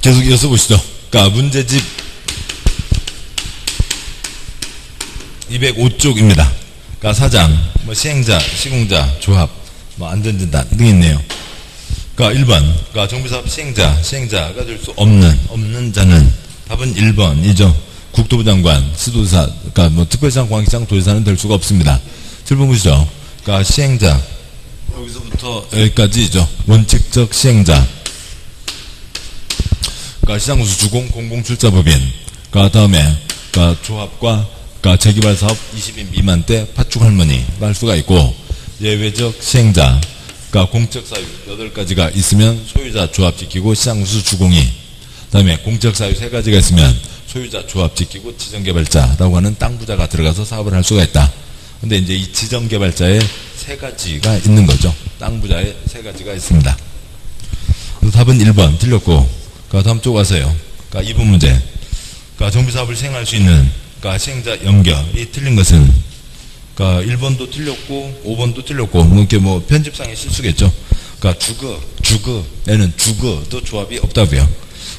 계속 이어서 보시죠. 그러니까 문제집 205쪽입니다. 그러니까 사장, 뭐 시행자, 시공자, 조합, 뭐 안전진단 등이 있네요. 그러니까 1번, 그러니까 정비사업 시행자가 될 수 없는 자는 답은 1번이죠. 국토부 장관, 시도지사, 그러니까 뭐 특별시장, 광역시장, 도지사는 될 수가 없습니다. 7번 보시죠. 그러니까 시행자, 여기서부터 여기까지죠. 원칙적 시행자. 그러니까 시장구수 주공 공공출자법인. 그러니까 다음에 그러니까 조합과 그러니까 재개발 사업 20인 미만 때 파축 할머니가 할 수가 있고, 예외적 시행자. 그러니까 공적 사유 8가지가 있으면 소유자 조합 지키고 시장구수 주공이. 그다음에 공적 사유 3가지가 있으면 소유자 조합 지키고 지정개발자라고 하는 땅 부자가 들어가서 사업을 할 수가 있다. 근데 이제 이 지정개발자에 3가지가 있는 거죠. 땅 부자에 3가지가 있습니다. 그래서 답은 1번 틀렸고, 그러니까 다음 쪽 와서요. 그러니까 2번 문제. 그러니까 정비사업을 시행할 수 있는 그러니까 시행자 연결이 틀린 것은, 그러니까 1번도 틀렸고 5번도 틀렸고, 뭐 이렇게 뭐 편집상의 실수겠죠. 그러니까 주거에는 주거도 조합이 없다고요.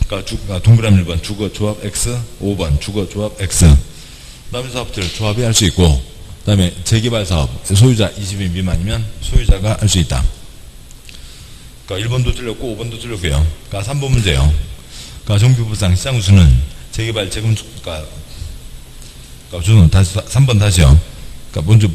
그러니까 동그라미 1번 주거 조합 X, 5번 주거 조합 X. 다른 사업들 조합이 할 수 있고, 그다음에 재개발 사업 소유자 20인 미만이면 소유자가 할 수 있다. 그러니까 1번도 틀렸고 5번도 틀렸고요. 그러니까 3번 문제요. 그러니까 정비부상 시장구수는 재개발 재건축가, 그러니까 저는 다시 3번 다시요. 그러니까 먼저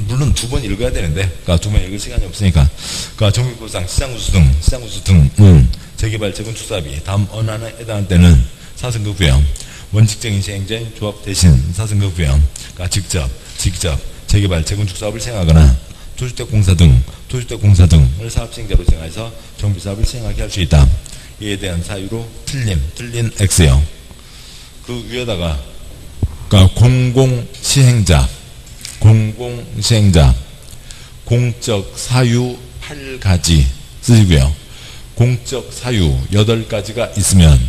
물론 2번 읽어야 되는데, 그러니까 2번 읽을 시간이 없으니까. 그러니까 정비부상 시장구수 등은 재개발 재건축 사업이 다음 어느 하나에 해당할 때는 사승급부요. 원칙적인 시행자인 조합 대신 사승급부요. 그러니까 직접 재개발 재건축 사업을 시행하거나 토주택 공사 등을 사업 시행자로 시행해서 정비 사업을 시행하게 할 수 있다. 이에 대한 사유로 틀린 X요. 그 위에다가 그러니까 공공시행자, 공적 사유 8가지 쓰시고요. 공적 사유 8가지가 있으면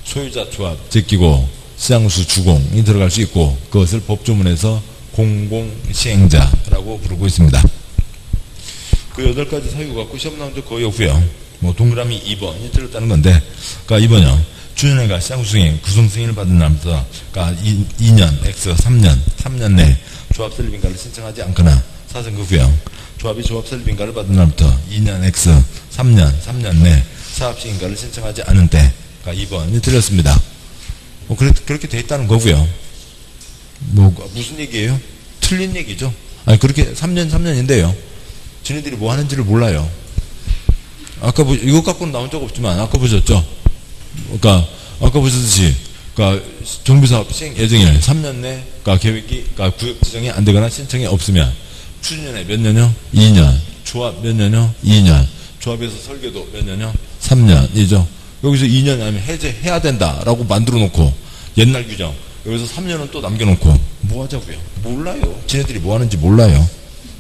소유자 조합 지키고 시장구수 주공이 들어갈 수 있고, 그것을 법조문에서 공공시행자라고 부르고 있습니다. 그 8가지 사유 갖고 시험 나온 적 거의 없고요. 뭐 동그라미 2번이 틀렸다는 건데, 그러니까 2번이요. 주인회가 시장구수 승인, 구성 승인을 받은 날부터 그러니까 2년, X 3년 내 조합 설립 인가를 신청하지 않거나 사승급부요. 조합이 조합 설립 인가를 받은 날부터 2년 X 3년 내 사업 시행 인가를 신청하지 않은 때, 그러니까 2번이 틀렸습니다. 뭐 그렇게 돼 있다는 거고요. 뭐 무슨 얘기예요? 틀린 얘기죠. 아니 그렇게 3년인데요. 지네들이 뭐 하는지를 몰라요. 아까 이것 갖고는 나온 적 없지만 아까 보셨죠? 그러니까 아까 보셨듯이 그러니까 정비사업 시행 예정일 3년 내 그러니까 계획이 그러니까 구역 지정이 안 되거나 신청이 없으면 추진년에 몇 년요? 2년. 조합 몇 년요? 2년. 조합에서 설계도 몇 년요? 3년이죠. 여기서 2년 아니면 해제해야 된다라고 만들어 놓고 옛날 규정 여기서 3년은 또 남겨놓고 뭐 하자고요? 몰라요. 지네들이 뭐 하는지 몰라요.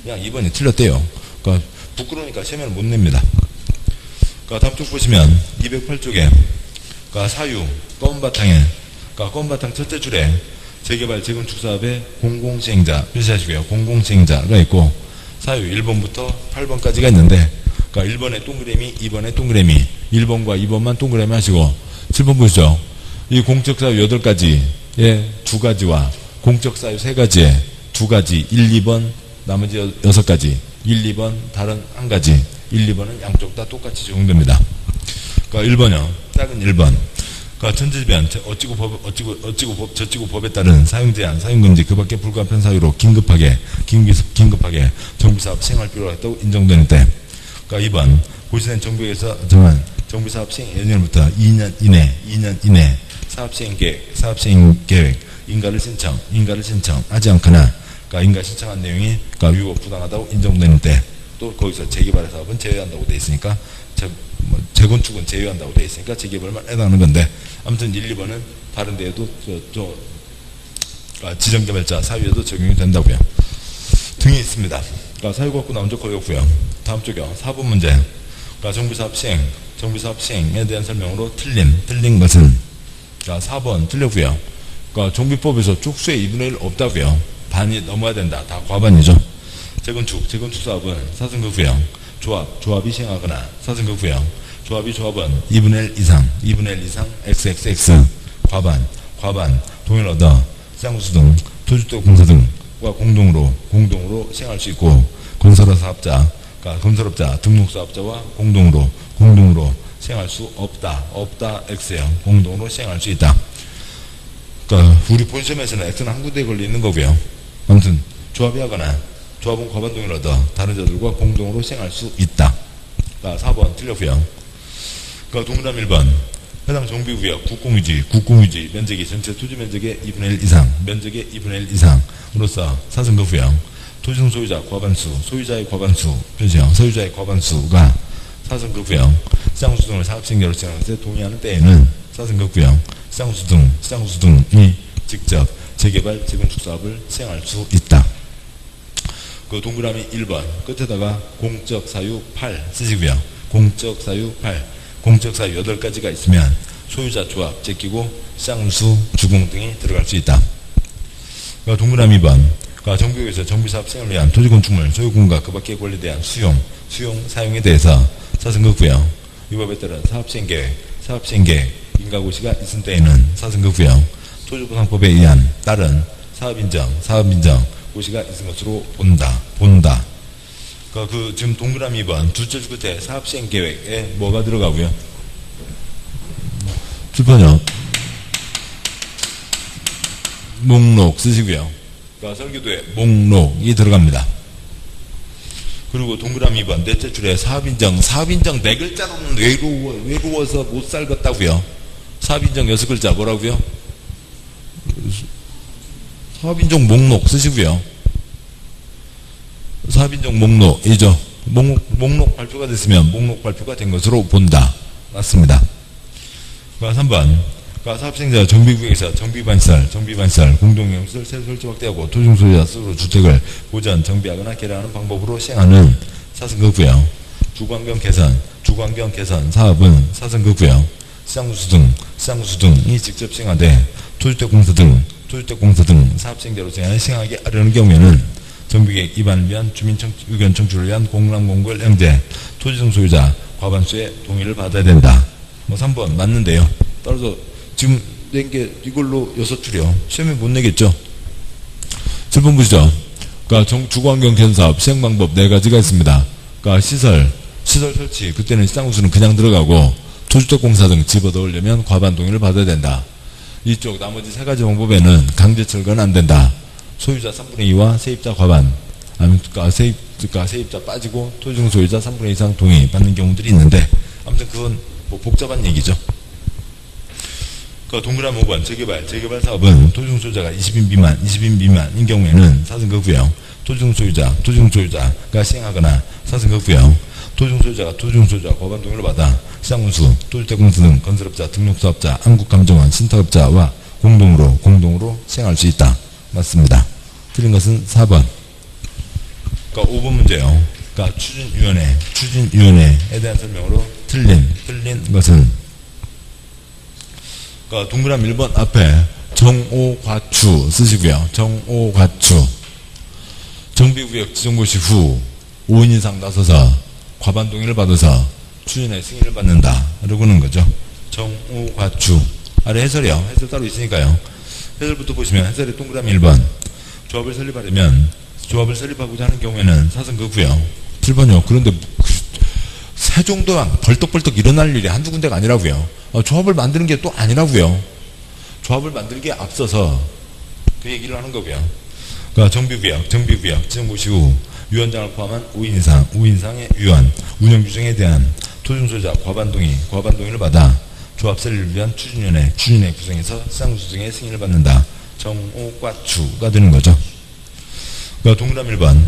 그냥 2번이 틀렸대요. 그러니까 부끄러우니까 세면을 못 냅니다. 그러니까 다음 쪽 보시면 208쪽에 그러니까 사유 검은 바탕에 그러니까 검은 바탕 첫째 줄에 재개발 재건축 사업의 공공시행자 표시하시고요. 공공시행자가 있고 사유 1번부터 8번까지가 있는데, 그러니까 1번에 동그라미 2번에 동그라미 1번과 2번만 동그라미 하시고 7번 보시죠. 이 공적 사유 8가지에 2가지와 공적 사유 3가지에 2가지 1, 2번 나머지 6가지 1, 2번 다른 1가지 1, 2번은 양쪽 다 똑같이 적용됩니다. 그러니까 1번이요. 작은 1번. 그러니까 천재지변 어찌고 법 저찌고 법에 따른 사용 제한 사용 금지 그 밖에 불가피한 사유로 긴급하게 정비사업 시행할 필요가 있다고 인정되는 때, 그러니까 2번 고시된 정부에서 정한 정비사업 시행 예정일부터 2년 이내 사업 시행 계획 인가를 신청하지 않거나, 그러니까 인가 신청한 내용이 그러니까 위법 부당하다고 인정되는 때, 또 거기서 재개발 사업은 제외한다고 돼 있으니까 재건축은 제외한다고 돼 있으니까 재개발만 해당하는 건데, 아무튼 1, 2번은 다른 데에도 지정개발자 사유에도 적용이 된다고요. 등이 있습니다. 그러니까 사유 갖고 나온 적 거의 없고요. 다음 쪽이요. 4번 문제. 그러니까 정비사업 시행에 대한 설명으로 틀린 것은, 그러니까 4번 틀렸고요. 그러니까 정비법에서 쪽수의 2분의 1 없다고요. 반이 넘어야 된다. 다 과반이죠. 재건축 사업은 사승급부요. 조합이 시행하거나 사승급부요. 조합은 2분의 1 이상, 2분의 1 이상 XXX 과반 동의를 얻어 쌍수 등 토주택 공사 등과 공동으로 시행할 수 있고 건설사업자, 그러니까 건설업자, 등록사업자와 공동으로 시행할 수 없다 X예요. 공동으로 시행할 수 있다. 그러니까 우리 본 시험에서는 X는 한 군데에 걸려 있는 거고요. 아무튼 조합이 하거나 조합은 과반 동의를 얻어 다른 자들과 공동으로 시행할 수 있다. 그러니까 4번 틀렸고요. 그러니까 동그라미 1번 해당 정비구역 국공유지 면적이 전체 토지 면적의 2분의 1 이상 면적의 2분의 1 이상으로서 사선거구역 토지성 소유자 과반수 소유자의 과반수 표시형 소유자의 과반수가 사선거구역 쌍수 등을 사업시행자로 시행할 때 동의하는 때에는 사선거구역 쌍수 등이 직접 재개발 재건축 사업을 시행할 수 있다. 그 동그라미 1번 끝에다가 공적 사유 8 쓰시고요. 공적 사유 8가지가 있으면 소유자 조합 제끼고 쌍수 주공 등이 들어갈 수 있다. 그러니까 동그라미 2번 그러니까 정비구역에서 정비사업 시행을 위한 토지건축물 소유권과 그 밖의 권리에 대한 수용 사용에 대해서 사선거구역 이 법에 따른 사업시행계획 인가고시가 있을 때에는 사선거구역 토지보상법에 의한 따른 사업인정 고시가 있은 것으로 본다. 그 지금 동그라미 2번 두 줄 끝에 사업시행계획에 뭐가 들어가고요? 7번요. 목록 쓰시고요. 그러니까 설계도에 목록이 들어갑니다. 그리고 동그라미 2번 넷째 줄에 사업인정 4글자로는 외로워서 못 살겠다고요. 사업인정 6글자 뭐라고요? 사업인정 목록 쓰시고요. 사업인정 목록이죠. 목록 발표가 됐으면 목록 발표가 된 것으로 본다. 맞습니다. 3번 사업시행자 정비구역에서 정비반시설 공동용시설 새 설치 확대하고 토지용 소유자 스스로 주택을 보전 정비하거나 개량하는 방법으로 시행하는 사선거구역 주거환경 개선 사업은 사선거구역 쌍수 등이 직접 시행하되 토주택 공사 등 사업시행자로 시행하게 하려는 경우에는 정비계획 입안을 위한 주민 의견 청취를 위한 공람 공고를 형제 토지성 소유자 과반수의 동의를 받아야 된다. 3번 맞는데요. 따라서 지금 낸 게 이걸로 6줄이요. 시험에 못 내겠죠. 7번 보시죠. 그러니까 주거환경 개선 사업 시행 방법 4가지가 있습니다. 그러니까 시설 설치 그때는 쌍수는 그냥 들어가고 토주택 공사 등 집어넣으려면 과반 동의를 받아야 된다. 이쪽 나머지 3가지 방법에는 강제 철거는 안 된다. 소유자 3분의 2와 세입자 과반 그러니까 세입자 빠지고 토지성 소유자 3분의 2 이상 동의 받는 경우들이 있는데 아무튼 그건 뭐 복잡한 얘기죠. 그러니까 동그라미 5번 재개발 사업은 토지성 소유자가 20인 미만인 경우에는 사선거구역 토지성 소유자가 시행하거나 사선거구역 토지성 소유자가 과반 동의를 받아 쌍운수 토주택 공사 등 건설업자 등록사업자 한국감정원 신탁업자와 공동으로 시행할 수 있다. 맞습니다. 틀린 것은 4번. 그러니까 5번 문제요. 그러니까 추진위원회에 대한 설명으로 틀린 것은 그러니까 동그라미 1번 앞에 정오과추 쓰시고요. 정오과추 정비구역 지정고시 후 5인 이상 나서서 과반 동의를 받아서 추진의 승인을 받는다. 그러고는 거죠. 정오과추 아래 해설이요. 해설 따로 있으니까요. 해설부터 보시면 해설의 동그라미 1번 조합을 설립하고자 하는 경우에는 사선거구역 7번이요. 그런데 세종도랑 벌떡벌떡 일어날 일이 한두 군데가 아니라고요. 조합을 만드는 게 또 아니라고요. 조합을 만들기에 앞서서 그 얘기를 하는 거고요. 그러니까 정비구역 지정고시 후 위원장을 포함한 5인 이상의 위원 운영 규정에 대한 토지성 소유자 과반 동의를 받아 조합 설립을 위한 추진위원회 구성해서 쌍수등의 승인을 받는다. 정오과추가 되는 거죠. 그러니까 동그라미 1번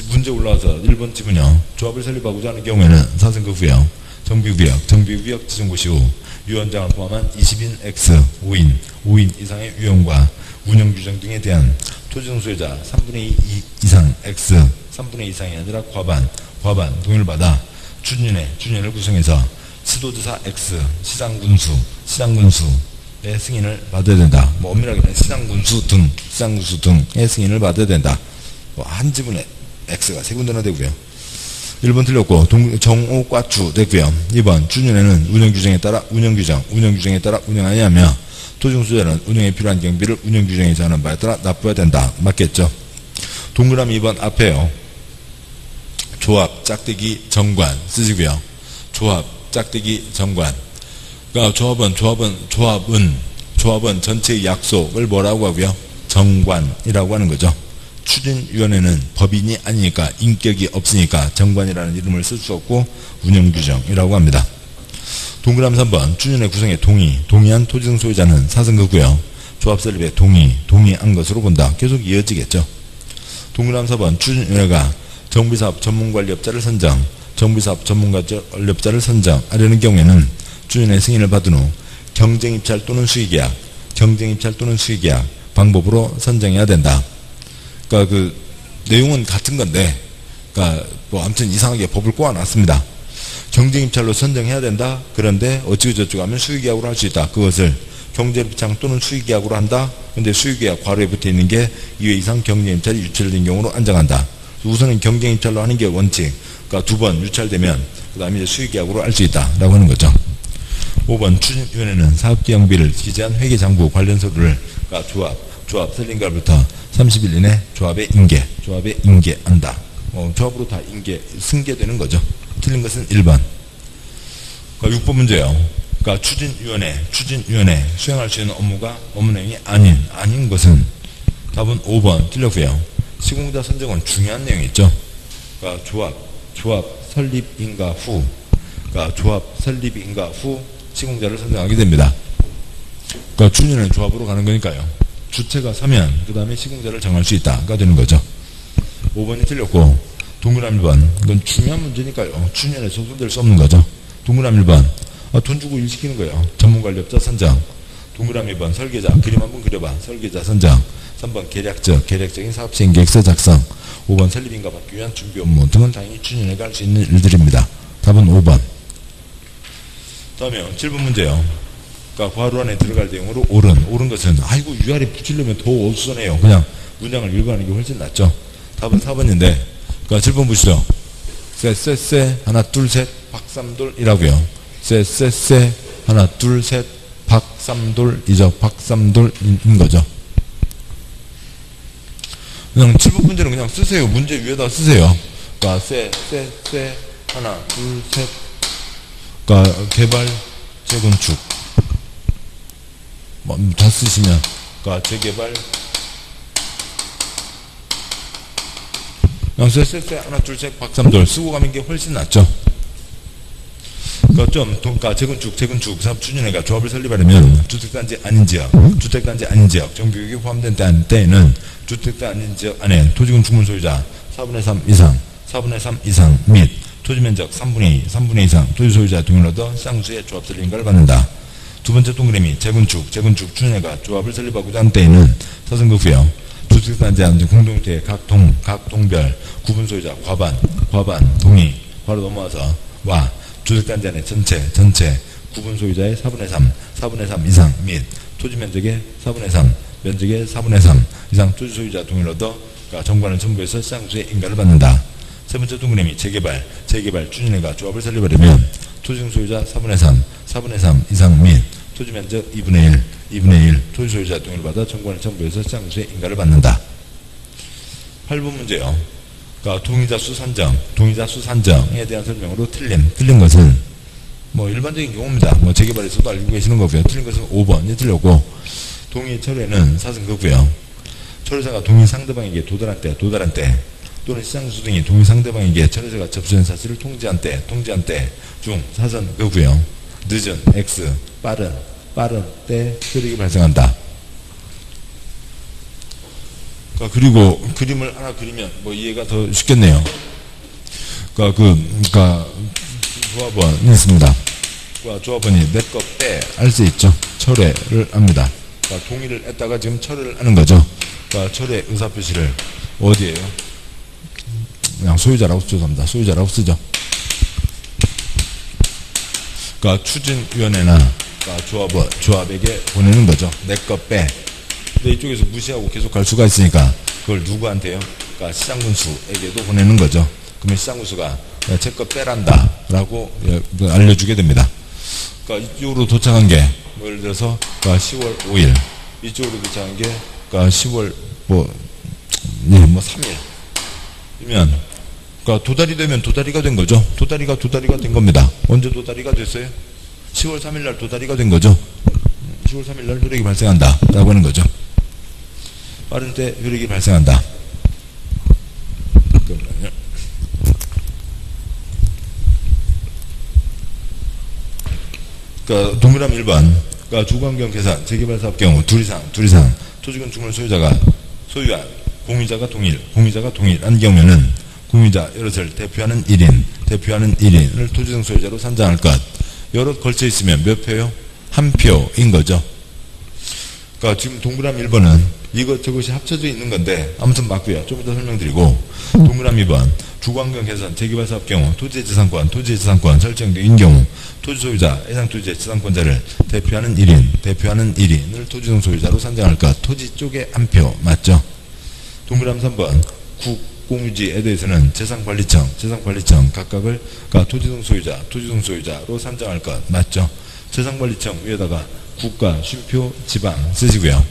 문제 올라와서 1번 집은요. 조합을 설립하고자 하는 경우에는 사선거구역 정비구역 지정고시 후 위원장을 포함한 20인 X 5인 이상의 위원과 운영 규정 등에 대한 토지성 소유자 3분의 2 이상 X 3분의 2 이상이 아니라 과반 동의를 받아 추진위원회를 구성해서 시도지사 X 시장군수의 승인을 받아야 된다. 뭐 엄밀하게는 시장군수 등의 승인을 받아야 된다. 한 지분에 X가 3군데나 되고요. 1번 틀렸고 정오과추 됐고요. 2번 준윤회는 운영규정에 따라 운영규정에 따라 운영하지 않으며 토지공소자는 운영에 필요한 경비를 운영규정에 정하는 바에 따라 납부해야 된다. 맞겠죠? 동그라미 2번 앞에요. 조합, 짝대기, 정관 쓰시고요. 조합, 짝대기, 정관. 그러니까 조합은 전체의 약속을 뭐라고 하고요? 정관이라고 하는 거죠. 추진위원회는 법인이 아니니까 인격이 없으니까 정관이라는 이름을 쓸 수 없고 운영규정이라고 합니다. 동그라미 3번 추진위원회 구성에 동의한 토지등 소유자는 사선거고요. 조합 설립에 동의한 것으로 본다. 계속 이어지겠죠. 동그라미 4번 추진위원회가 정비사업 전문관리업자를 선정하려는 경우에는 추진위원회 승인을 받은 후 경쟁입찰 또는 수의계약 방법으로 선정해야 된다. 그러니까 그 내용은 같은 건데, 그러니까 뭐 아무튼 이상하게 법을 꼬아놨습니다. 경쟁입찰로 선정해야 된다. 그런데 어찌저찌 하면 수의계약으로 할 수 있다. 그것을 경쟁입찰 또는 수의계약으로 한다. 근데 수의계약 괄호에 붙어 있는 게 2회 이상 경쟁입찰이 유찰된 경우로 안정한다. 우선은 경쟁입찰로 하는 게 원칙. 그러니까 2번 유찰되면 그 다음에 이제 수의계약으로 할 수 있다라고 하는 거죠. 5번 추진위원회는 사업기영비를 기재한 회계장부 관련 서류를 그러니까 조합 설립날부터 30일 이내 조합에 인계한다. 조합으로 다 승계되는 거죠. 틀린 것은 1번. 그러니까 6번 문제요. 그러니까 추진위원회 수행할 수 있는 업무 내용이 아닌 것은 답은 5번 틀렸고요. 시공자 선정은 중요한 내용이 있죠. 그러니까 조합 설립인가 후 시공자를 선정하게 됩니다. 그러니까 추진위원회는 조합으로 가는 거니까요. 주체가 서면 그 다음에 시공자를 정할 수 있다가 되는 거죠. 5번이 틀렸고 동그라미 1번 이건 중요한 문제니까요. 추진위원회에 소송될 수 없는 거죠. 동그라미 1번 돈 주고 일 시키는 거예요. 전문관리업자 선정. 동그라미 2번 설계자 그림 한번 그려봐. 설계자 선정. 3번 계략적인 사업시행계획서 작성. 5번 설립인가 받기 위한 준비 업무 등은 당연히 추진위원회가 할 수 있는 일들입니다. 답은 5번. 다음에 7번 문제요. 그러니까 괄호 안에 들어갈 내용으로 옳은 것은 아이고 위아래 붙이려면 더 어수선해요. 그냥 문장을 읽어가는 게 훨씬 낫죠. 답은 4번인데 그러니까 7번 보시죠. 쎄 하나 둘 셋 박삼돌이라고요. 쎄 하나 둘 셋 박삼돌이죠. 박삼돌인 거죠. 그냥 7번 문제는 그냥 쓰세요. 문제 위에다 쓰세요. 그러니까 쎄 하나 둘 셋 그러니까 개발 재건축 다 쓰시면 그러니까 재개발 쎄 하나 둘 셋 박삼돌 쓰고 가는 게 훨씬 낫죠. 그러니까 재건축 사업추진회가 조합을 설립하려면 주택단지 아닌 지역 정비구역이 포함된 때에는 주택단지 아닌 지역 안에 토지건축물 소유자 4분의 3 이상 및 토지면적 3분의 2 이상 토지소유자 동의를 얻어 쌍수의 조합 설립인가를 받는다. 두 번째 동그라미 재건축 추진회가 조합을 설립하고자 하는 때에는 사선거고요. 주택단지 안에 공동체 각 동별 구분소유자 과반 동의 바로 넘어와서 주택단지 안에 전체 구분소유자의 4분의 3 이상 및 토지면적의 4분의 3 면적의 4분의 3 이상 토지소유자 동의를 얻어 정관을 첨부해서 쌍수의 인가를 받는다. 세 번째 동그라미 재개발 추진회가 조합을 설립하려면 토지등 소유자 4분의 3 이상 및 토지면적 2분의 1 토지소유자 동의를 받아 정관을 첨부해서 쌍수의 인가를 받는다. 8번 문제요. 그러니까 동의자 수 산정에 대한 설명으로 틀린 것은 일반적인 경우입니다. 재개발에서도 알고 계시는 거고요. 틀린 것은 5번이 틀렸고 동의 철회는 사선거고요. 철회자가 동의 상대방에게 도달한 때 또는 시장수 등이 동의 상대방에게 철회자가 접수된 사실을 통지한 때 중 사선거고요. 늦은 X 빠른 때 효력이 발생한다. 그리고 그림을 하나 그리면 이해가 더 쉽겠네요. 그러니까 조합원이 있습니다. 조합원이 내 거 빼 할 수 있죠. 철회를 합니다. 동의를 했다가 지금 철회를 하는 거죠. 철회 의사표시를 어디에요? 그냥 소유자라고 쓰죠. 추진위원회나 조합에게 보내는 거죠. 내 거 빼. 근데 이쪽에서 무시하고 계속 갈 수가 있으니까 그걸 누구한테요? 시장군수에게도 보내는 거죠. 그러면 시장군수가 제 거 빼란다 라고 알려주게 됩니다. 그러니까 이쪽으로 도착한 게 예를 들어서 10월 5일 이쪽으로 도착한 게 10월 3일 이면 도달이 되면 도다리가 된 거죠. 도다리가 된 겁니다. 언제 도다리가 됐어요? 10월 3일 날 도다리가 된 거죠. 10월 3일 날 효력이 발생한다 라고 하는 거죠. 빠른 때 효력이 발생한다. 잠깐만요. 동그라미 1번 주거환경 개선 재개발 사업 경우 둘 이상 토지 건축물 소유자가 소유한 공유자가 동일한 경우에는 공유자 여럿을 대표하는 1인을 토지등 소유자로 산정할 것. 여럿 걸쳐 있으면 몇 표요? 한 표인 거죠. 그러니까 지금 동그라미 1번은 저것이 합쳐져 있는 건데 아무튼 맞고요. 좀 이따 설명드리고 동그라미 2번 주거환경 개선 재개발 사업 경우 토지의 지상권 설정된 경우 토지 소유자 해당 토지의 지상권자를 대표하는 1인을 토지등 소유자로 산정할 것. 토지 쪽에 한 표 맞죠? 동그라미 3번 국공유지에 대해서는 재산관리청 각각을 토지등 소유자로 산정할 것 맞죠? 재산관리청 위에다가 국가, 쉼표, 지방 쓰시고요.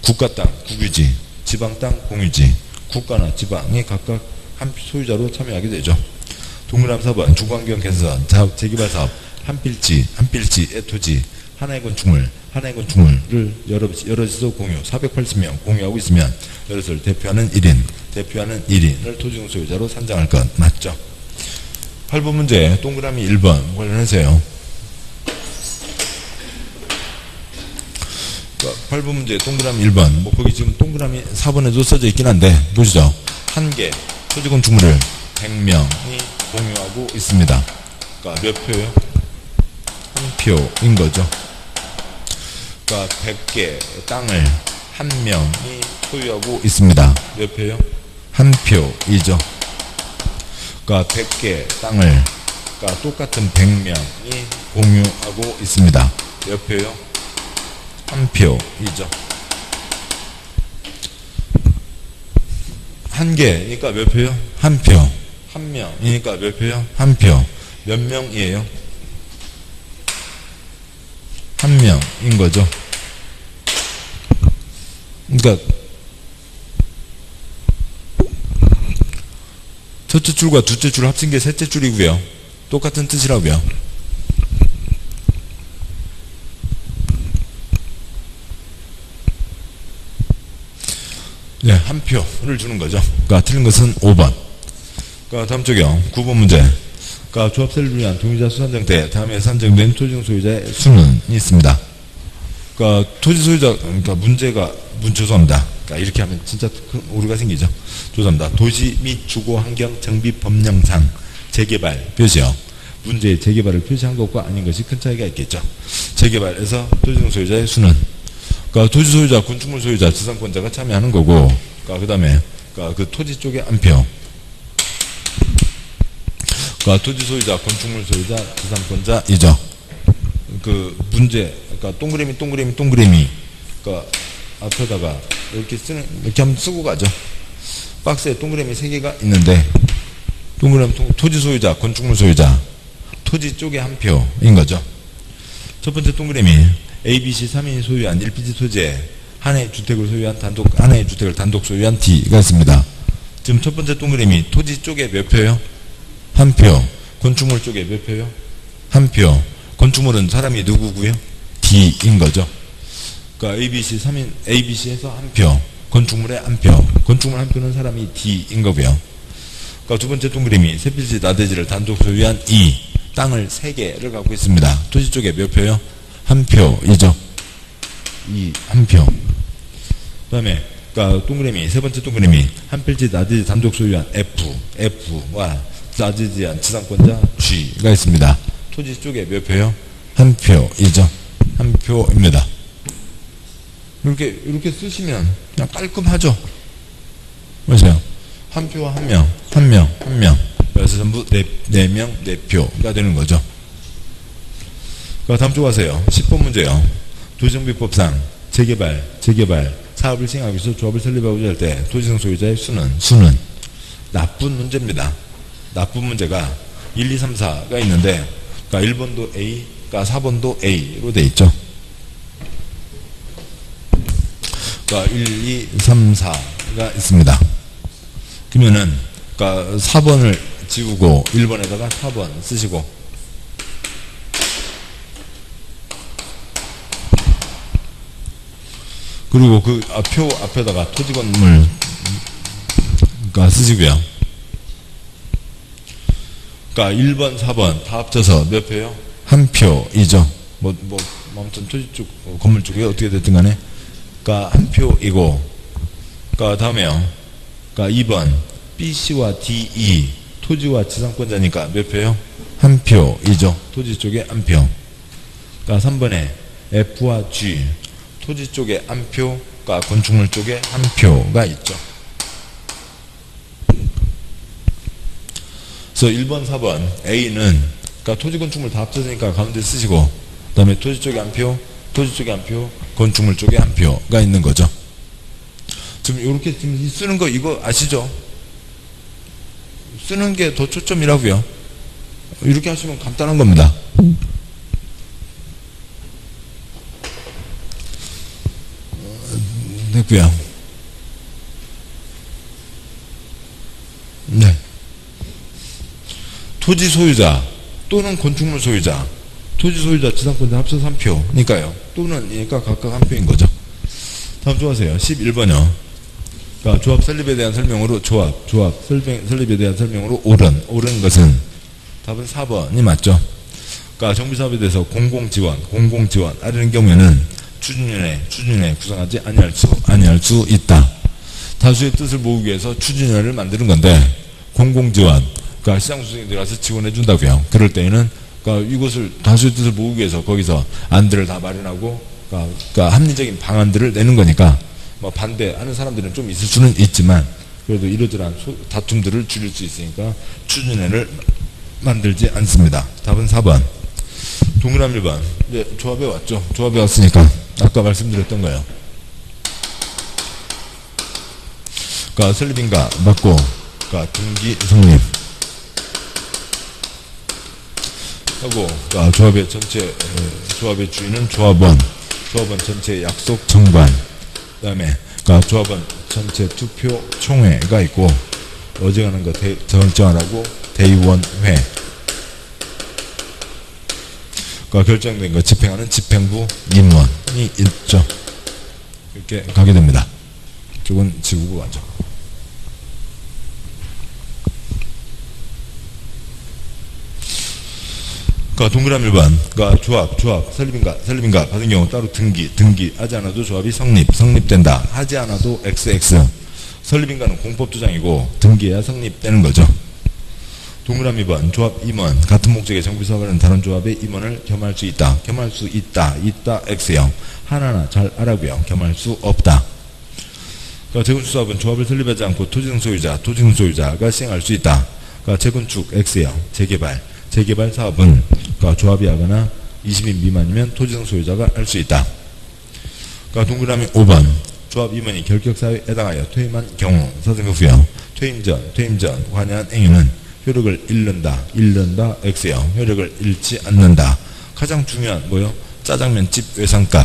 국가 땅, 국유지, 지방 땅, 공유지, 국가나 지방이 각각 한 소유자로 참여하게 되죠. 동그라미 4번 주거환경 개선 재개발 사업 한 필지의 토지 하나의 건축물을 여럿이서 공유 480명 공유하고 있으면 여럿을 대표하는 1인을 토지등 소유자로 산정할 것 맞죠? 8번 문제 동그라미 1번 관련해서요. 8번 문제 동그라미 1번 거기 지금 동그라미 4번에도 써져 있긴 한데 보시죠. 한 개 토지 건축물을 100명이 공유하고 있습니다. 그러니까 몇 표요? 한 표인 거죠. 그러니까 100개 땅을 한 명이 소유하고 있습니다. 몇 표요? 한 표이죠. 그러니까 100개 땅을 똑같은 100명이 공유하고 있습니다. 몇 표요? 한 표이죠. 한 개니까 몇 표요? 한 표. 한 명이니까 몇 표요? 한 표. 몇 명이에요? 한 명인 거죠. 그러니까 첫째 줄과 둘째 줄 합친 게 셋째 줄이고요. 똑같은 뜻이라고요. 네, 한 표를 주는 거죠. 그러니까 틀린 것은 5번. 그러니까 다음 쪽이요. 9번 문제. 그러니까 조합세를 위한 동의자 수 산정 때 다음에 산정된 토지등 소유자의 수는 있습니다. 그러니까 토지 소유자 문제가 죄송합니다. 그러니까 이렇게 하면 진짜 큰 오류가 생기죠. 죄송합니다. 도시 및 주거 환경 정비 법령상 재개발 표시요. 문제의 재개발을 표시한 것과 아닌 것이 큰 차이가 있겠죠. 재개발에서 토지등 소유자의 수는 그러니까 토지 소유자, 건축물 소유자, 지상권자가 참여하는 거고, 그 다음에 그 토지 쪽에 한 표. 그러니까 토지 소유자, 건축물 소유자, 지상권자이죠. 그 문제, 그러니까 동그라미. 그러니까 앞에다가 이렇게 한번 쓰고 가죠. 박스에 동그라미 3개가 있는데, 동그라미 토지 소유자, 건축물 소유자, 토지 쪽에 한 표인 거죠. 첫 번째 동그라미. A, B, C 3인이 소유한 1필지 토지에 하나의 주택을 소유한 하나의 주택을 단독 소유한 D가 있습니다. 지금 첫 번째 동그라미 토지 쪽에 몇 표요? 한 표. 건축물 쪽에 몇 표요? 한 표. 건축물은 사람이 누구고요? D인 거죠. 그러니까 A, B, C 3인 A, B, C에서 한 표. 건축물에 한 표. 건축물 한 표는 사람이 D인 거고요. 그러니까 두 번째 동그라미 세 필지 나대지를 단독 소유한 E. 땅을 3개를 갖고 있습니다. 토지 쪽에 몇 표요? 한 표이죠. 이 한 표. 그 다음에, 동그라미, 세 번째 동그라미, 한 필지 나대지 단독 소유한 F와 나대지한 지상권자 G가 있습니다. 토지 쪽에 몇 표요? 한 표이죠. 한 표입니다. 이렇게 쓰시면 그냥 깔끔하죠. 보세요. 한 표와 한 명. 그래서 전부 4명, 4표가 되는 거죠. 다음 쪽 가세요. 10번 문제요. 도시정비법상 재개발 사업을 시행하기 위해서 조합을 설립하고자 할 때 토지등 소유자의 수는 나쁜 문제입니다. 납부 문제가 1, 2, 3, 4가 있는데, 그러니까 1번도 A, 그러니까 4번도 A로 돼 있죠. 그러니까 1, 2, 3, 4가 있습니다. 그러면은, 그러니까 4번을 지우고 1번에다가 4번 쓰시고, 그리고 그 표 앞에다가 토지 건물 쓰시고요. 그러니까 1번, 4번 다 합쳐서 몇 표요? 한 표이죠. 아무튼 토지 쪽, 건물 쪽이 어떻게 됐든 간에. 그러니까 한 표이고, 그러니까 다음에요. 그러니까 2번, BC와 DE, 토지와 지상권자니까 몇 표요? 한 표이죠. 토지 쪽에 한 표. 그러니까 3번에 F와 G, 토지 쪽에 한 표, 그러니까 건축물 쪽에 한 표가 있죠. 그래서 1번, 4번, A는, 그러니까 토지 건축물 다 합쳐지니까 가운데 쓰시고, 그 다음에 토지 쪽에 한 표, 토지 쪽에 한 표, 건축물 쪽에 한 표가 있는 거죠. 지금 이렇게 지금 쓰는 거 이거 아시죠? 쓰는 게 더 초점이라고요. 이렇게 하시면 간단한 겁니다. 됐고요. 네. 토지 소유자 또는 건축물 소유자, 토지 소유자 지상권자 합쳐서 한 표니까요. 또는 얘가 각각 한 표인 거죠. 다음 좋아하세요. 11번이요. 그러니까 조합 설립에 대한 설명으로 조합 설립에 대한 설명으로 옳은 것은 답은 4번이 맞죠. 그러니까 정비사업에 대해서 공공지원 하려는 경우에는 추진위원회 구성하지 아니할 수 있다. 다수의 뜻을 모으기 위해서 추진위원회를 만드는 건데, 공공지원, 그러니까 시장수석이 들어가서 지원해 준다고요. 그럴 때에는 그러니까 이것을 다수의 뜻을 모으기 위해서 거기서 안들을 다 마련하고, 그러니까 합리적인 방안들을 내는 거니까, 뭐 반대하는 사람들은 좀 있을 수는 있지만, 그래도 이러저러한 다툼들을 줄일 수 있으니까 추진위원회를 만들지 않습니다. 답은 4번. 동그라미 1번. 네, 조합에 왔죠. 조합에 왔으니까 아까 말씀드렸던 거예요. 그러니까 설립인가 맞고, 그러니까 등기 성립 하고, 그러니까 조합의 전체 조합의 주인은 조합원 전체 약속 정관, 그다음에 그러니까 조합원 전체 투표 총회가 있고, 어지간한 거 결정하라고 대의원회, 그러니까 결정된 거 집행하는 집행부 임원이 있죠. 이렇게 가게 됩니다. 이쪽은 지우고 가죠. 그러니까 동그라미 1번, 그러니까 조합 설립인가 받은 경우 따로 등기 하지 않아도 조합이 성립된다. 하지 않아도 XX. 설립인가는 공법주장이고 등기해야 성립되는 거죠. 동그라미 2번, 조합 임원, 같은 목적의 정비사업을 하는 다른 조합의 임원을 겸할 수 있다. 있다 X형. 하나하나 잘 알아고요. 겸할 수 없다. 그러니까 재건축사업은 조합을 설립하지 않고 토지등 소유자가 시행할 수 있다. 그러니까 재건축 X형, 재개발 사업은 그러니까 조합이 하거나 20인 미만이면 토지등 소유자가 할 수 있다. 그러니까 동그라미 5번, 조합 임원이 결격사유에 해당하여 퇴임한 경우 사생급부요. 퇴임 전 관여한 행위는 효력을 잃는다 X형. 효력을 잃지 않는다. 가장 중요한 뭐요? 짜장면집 외상값.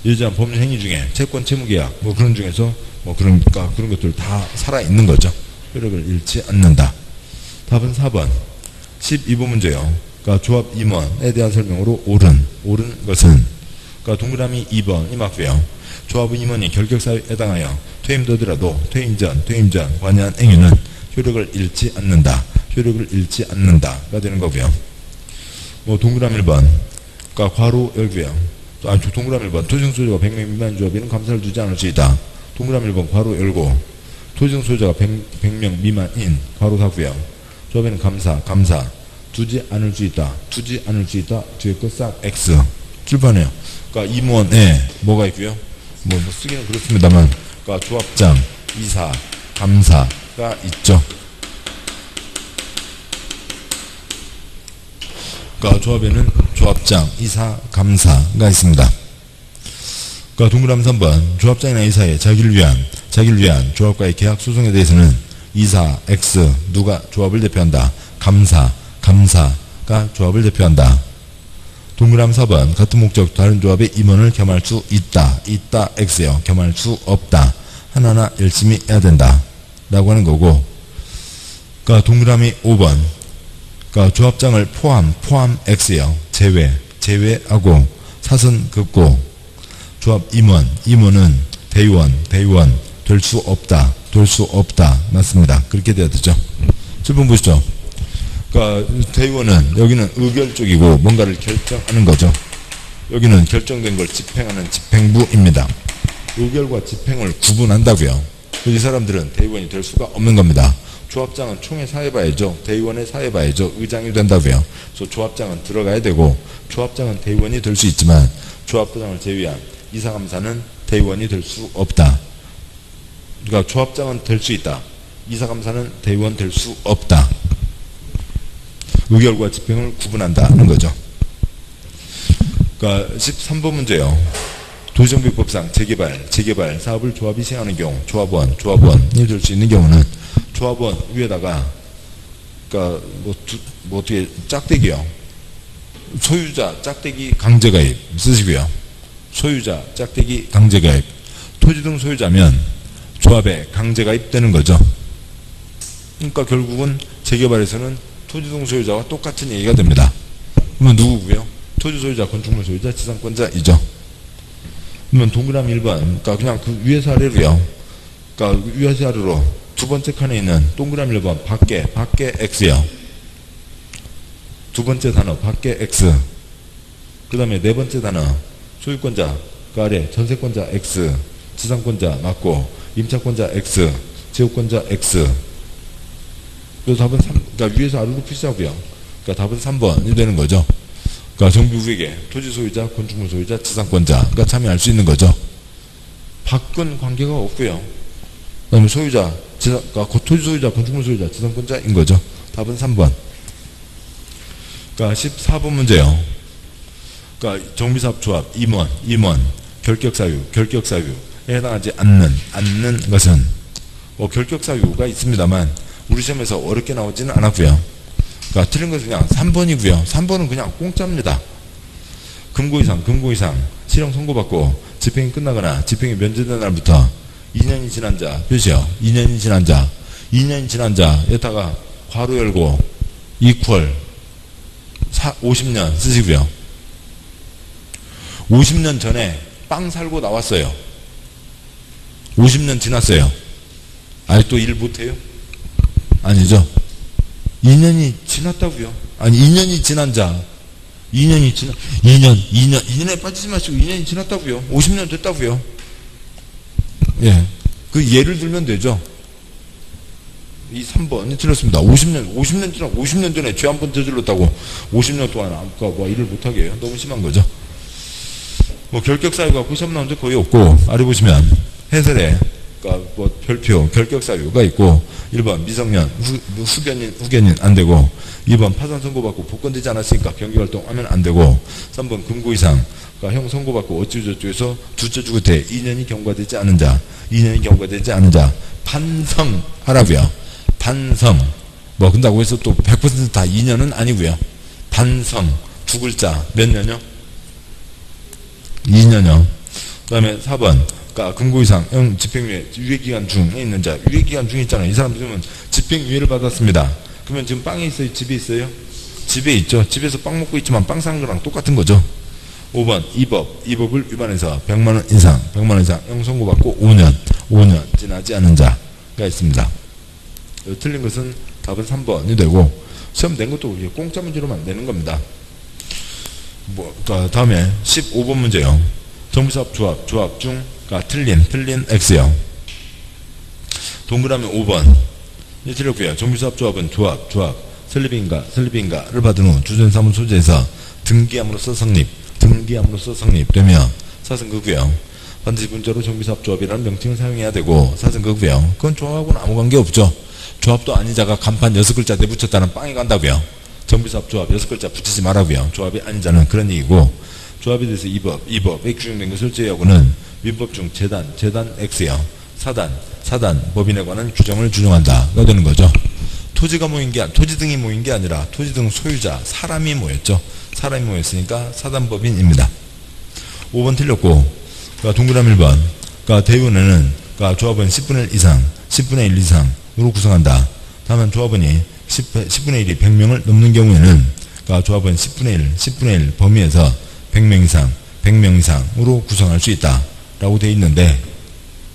이러한 법률 행위 중에 채권 채무계약 뭐 그런 중에서 뭐 그런 것들 다 살아 있는 거죠. 효력을 잃지 않는다. 답은 4번. 12번 문제요. 그러니까 조합 임원에 대한 설명으로 옳은 것은, 그러니까 동그라미 2번이 맞고요. 조합 임원이 결격사유에 해당하여 퇴임되더라도 퇴임 전 관여한 행위는 효력을 잃지 않는다가 되는 거고요. 뭐 동그라미 1번, 그러니까 괄호 열고요. 동그라미 1번, 토지등 소유자가 100명 미만 조합에는 감사를 주지 않을 수 있다. 동그라미 1번 괄호 열고, 토지등 소유자가 100명 미만인 괄호 닫고요. 조합에는 감사 두지 않을 수 있다. 뒤에 거 싹 X. 출판해요. 그러니까 임원에 뭐가 있고요. 뭐 쓰기는 그렇습니다만, 그러니까 조합장, 이사, 감사가 있죠. 그러니까 조합에는 조합장, 이사, 감사가 있습니다. 그러니까 동그라미 3번, 조합장이나 이사의 자기를 위한 조합과의 계약 소송에 대해서는 이사, X. 누가 조합을 대표한다? 감사가 조합을 대표한다. 동그라미 4번 같은 목적 다른 조합의 임원을 겸할 수 있다. X요. 겸할 수 없다. 하나하나 열심히 해야 된다. 라고 하는 거고, 그러니까 동그라미 5번 그러니까 조합장을 포함 X요. 제외하고 사선 긋고 조합 임원은 대의원 될 수 없다. 맞습니다. 그렇게 돼야 되죠. 7번 보시죠. 그러니까 대의원은 여기는 의결 쪽이고 뭔가를 결정하는 거죠. 여기는 결정된 걸 집행하는 집행부입니다. 의결과 집행을 구분한다고요. 이 사람들은 대의원이 될 수가 없는 겁니다. 조합장은 총회 사회봐야죠. 대의원의 사회봐야죠. 의장이 된다고요. 그래서 조합장은 들어가야 되고 조합장은 대의원이 될 수 있지만 조합부장을 제외한 이사감사는 대의원이 될 수 없다. 그러니까 조합장은 될 수 있다. 이사감사는 대의원 될 수 없다. 의결과 집행을 구분한다는 거죠. 그러니까 13번 문제요. 도시정비법상 재개발 사업을 조합이 시행하는 경우 조합원이 될 수 있는 경우는 조합원 위에다가 그러니까 뭐 어떻게 짝대기요. 소유자 짝대기 강제가입 쓰시고요. 소유자 짝대기 강제가입. 토지 등 소유자면 조합에 강제가입되는 거죠. 그러니까 결국은 재개발에서는 토지 등 소유자와 똑같은 얘기가 됩니다. 그러면 누구고요? 토지 소유자, 건축물 소유자, 지상권자이죠. 그러면 동그라미 1번 그러니까 그냥 그 위에서 아래로요. 그러니까 위에서 아래로 두 번째 칸에 있는 동그라미 1번 밖에 X요. 두 번째 단어 밖에 X. 그 다음에 네 번째 단어 소유권자 그 아래 전세권자 X, 지상권자 맞고 임차권자 X, 지역권자 X. 그래서 답은 3, 그러니까 위에서 아래로 표시하고요. 그러니까 답은 3번이 되는 거죠. 그러니까 정비구역에 토지 소유자, 건축물 소유자, 지상권자가 참여할 수 있는 거죠. 밖은 관계가 없고요. 그 다음에 소유자, 그러니까 토지 소유자, 건축물 소유자, 지상권자인 거죠. 답은 3번. 그러니까 14번 문제요. 그러니까 정비사업조합 임원 결격사유에 해당하지 않는 것은 뭐 결격사유가 있습니다만 우리 시험에서 어렵게 나오지는 않았고요. 그러니까 틀린 것은 그냥 3번이고요. 3번은 그냥 공짜입니다. 금고 이상 실형 선고받고 집행이 끝나거나 집행이 면제된 날부터 2년이 지난 자 표시요. 2년이 지난 자에다가 괄호 열고 이퀄 50년 쓰시고요. 50년 전에 빵 살고 나왔어요. 50년 지났어요. 아직도 일 못해요? 아니죠. 2년이 지났다고요. 아니 2년이 지난 자 2년에 빠지지 마시고 2년이 지났다고요. 50년 됐다고요. 예, 그 예를 들면 되죠. 이 3번이 틀렸습니다. 50년 전에 죄 한 번 저질렀다고 50년 동안 아까 뭐 일을 못하게 해요. 너무 심한 거죠. 뭐 결격사유가 시험 나온 적 거의 없고 아래 보시면 해설에 그러니까 뭐 별표 결격사유가 있고 1번 미성년 후견인 안 되고 2번 파산 선고받고 복권되지 않았으니까 경기활동 하면 안 되고 3번 금고 이상 그러니까 형 선고받고 어찌저찌해서 둘째 주 끝에 2년이 경과되지 않은 자 반성하라고요. 반성 뭐 근다고 해서 또 100% 다 2년은 아니고요. 반성 두 글자 몇 년요? 2년요. 그 다음에 4번 그러니까 금고 이상 형 집행유예 유예기간 중에 있는 자 유예기간 중에 있잖아요. 이 사람들은 집행유예를 받았습니다. 그러면 지금 빵에 있어요? 집에 있어요? 집에 있죠. 집에서 빵 먹고 있지만 빵 사는 거랑 똑같은 거죠. 5번 이법을 위반해서 100만원 이상 형 선고받고 5년 지나지 않은 자가 있습니다. 틀린 것은 답은 3번이 되고 시험 낸 것도 공짜 문제로만 내는 겁니다. 뭐 다음에 15번 문제요. 정비사업 조합 중 그러니까 틀린 X요. 동그라미 5번 이 틀렸고요. 정비사업 조합은 조합 설립인가를 받은 후 주전사무소지에서 등기함으로써 성립되며 사승그고요. 반드시 문자로 정비사업조합이라는 명칭을 사용해야 되고 사승그고요. 그건 조합하고는 아무 관계 없죠. 조합도 아닌 자가 간판 6글자 내붙였다는 빵이 간다고요. 정비사업조합 6글자 붙이지 말라고요. 조합이 아닌 자는 그런 얘기고 조합에 대해서 2법에 규정된 것을 제외하고는 민법 중 재단 X요. 사단 사단, 법인에 관한 규정을 준용한다가 되는 거죠. 토지가 모인 게, 토지 등이 모인 게 아니라 토지 등 소유자, 사람이 모였죠. 사람이 모였으니까 사단법인입니다. 5번 틀렸고, 그러니까 동그라미 1번. 그러니까 대의원회는, 그러니까 조합원 10분의 1 이상, 10분의 1 이상으로 구성한다. 다만 조합원이 10분의 1이 100명을 넘는 경우에는, 그러니까 조합원 10분의 1, 10분의 1 범위에서 100명 이상, 100명 이상으로 구성할 수 있다. 라고 되어 있는데,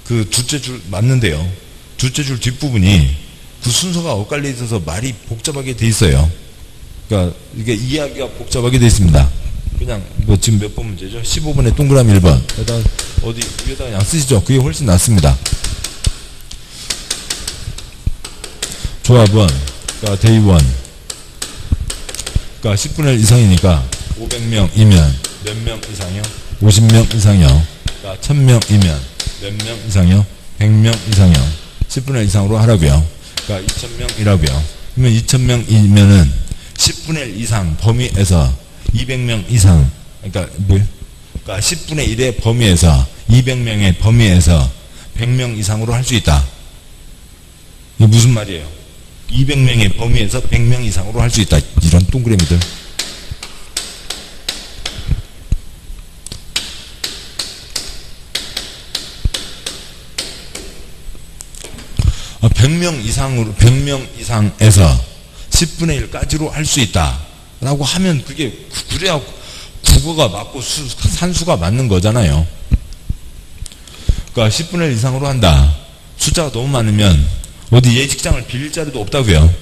그 둘째 줄 맞는데요. 둘째 줄 뒷부분이 그 순서가 엇갈려 있어서 말이 복잡하게 돼 있어요. 그러니까 이게 이해하기가 복잡하게 돼 있습니다. 그냥 뭐 지금 몇 번 문제죠? 15번에 동그라미 1번. 여기다 어디 위에다 그냥 쓰시죠. 그게 훨씬 낫습니다. 조합원, 그러니까 대의원, 그러니까 10분의 1 이상이니까 500명이면 몇 명 이상이요? 50명 이상이요. 그러니까 1000명이면 몇 명 이상이요? 100명 이상이요. 10분의 1 이상으로 하라고요. 그러니까 2000명이라고요. 그러면 2000명이면은 10분의 1 이상 범위에서 200명 이상, 그러니까 뭐요? 그러니까 10분의 1의 범위에서 200명의 범위에서 100명 이상으로 할 수 있다. 이게 무슨 말이에요? 200명의 범위에서 100명 이상으로 할 수 있다. 이런 동그라미들. 100명 이상으로, 100명 이상에서 10분의 1까지로 할 수 있다. 라고 하면 그게, 그래야 국어가 맞고 산수가 맞는 거잖아요. 그러니까 10분의 1 이상으로 한다. 숫자가 너무 많으면 어디 예식장을 빌릴 자리도 없다고요.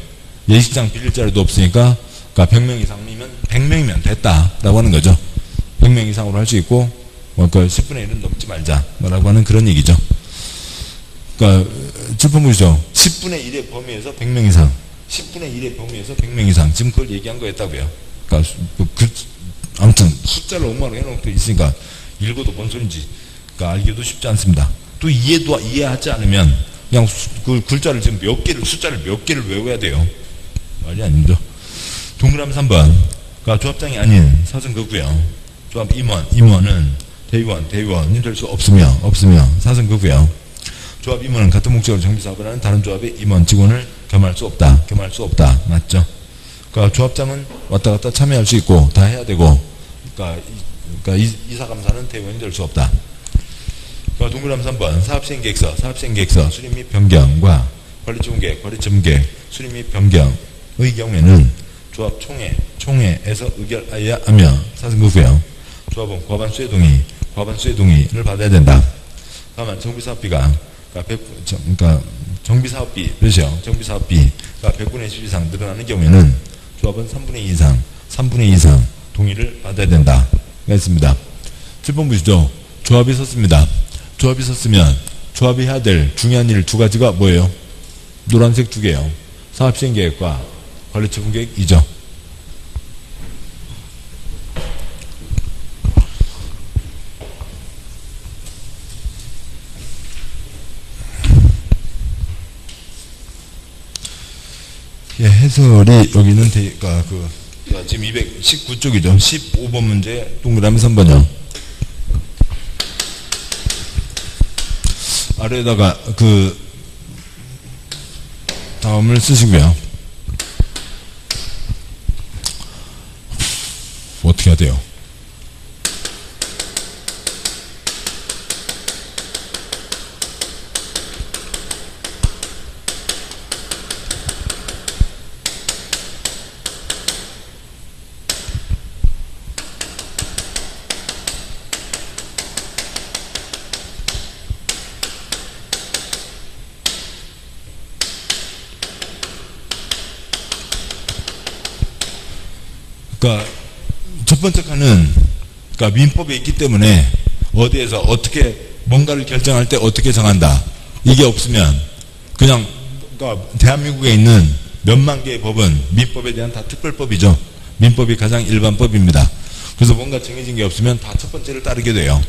예식장 빌릴 자리도 없으니까, 그러니까 100명 이상이면 100명이면 됐다라고 하는 거죠. 100명 이상으로 할 수 있고, 그러니까 10분의 1은 넘지 말자. 라고 하는 그런 얘기죠. 그러니까 7번 보시죠. 10분의 1의 범위에서 100명 이상. 10분의 1의 범위에서 100명 이상. 지금 그걸 얘기한 거였다고요. 그러니까 아무튼 숫자를 엉망으로 해놓고 있으니까 읽어도 뭔 소린지 그러니까 알기도 쉽지 않습니다. 또 이해하지 않으면 그냥 그 글자를 지금 몇 개를, 숫자를 몇 개를 외워야 돼요. 말이 아닙니다. 동그라미 3번. 그러니까 조합장이 아닌 사선거고요. 조합 임원은 대의원이 될 수 없으며 사선거고요. 조합 임원은 같은 목적으로 정비사업을 하는 다른 조합의 임원 직원을 겸할 수 없다. 맞죠? 그러니까 조합장은 왔다 갔다 참여할 수 있고 다 해야 되고, 그러니까 이사감사는 대의원이 될 수 없다. 그러니까 동그라미 3번. 사업시행계획서 수립 및 변경과 관리지원계획, 관리점계획 수립 및 변경의 경우에는 조합 총회에서 의결하여야 하며 사선거고요. 조합은 과반수의 동의를 받아야 된다. 다만 정비사업비가 그러니까 정비사업비 몇이요? 정비사업비가 100분의 10 이상 늘어나는 경우에는 조합은 3분의 2 이상 동의를 받아야 된다. 했습니다. 7번 보시죠. 조합이 섰습니다. 조합이 섰으면 조합이 해야 될 중요한 일 두 가지가 뭐예요? 노란색 두 개요. 사업시행계획과 관리처분계획이죠. 예, 해설이 여기는 지금 219쪽이죠. 15번 문제 동그라미 3번이요. 아래에다가 다음을 쓰시고요. 어떻게 해야 돼요? 그러니까 첫 번째 칸은 그러니까 민법에 있기 때문에 어디에서 어떻게 뭔가를 결정할 때 어떻게 정한다. 이게 없으면 그냥 그러니까 대한민국에 있는 몇만 개의 법은 민법에 대한 다 특별법이죠. 민법이 가장 일반법입니다. 그래서 뭔가 정해진 게 없으면 다 첫 번째를 따르게 돼요.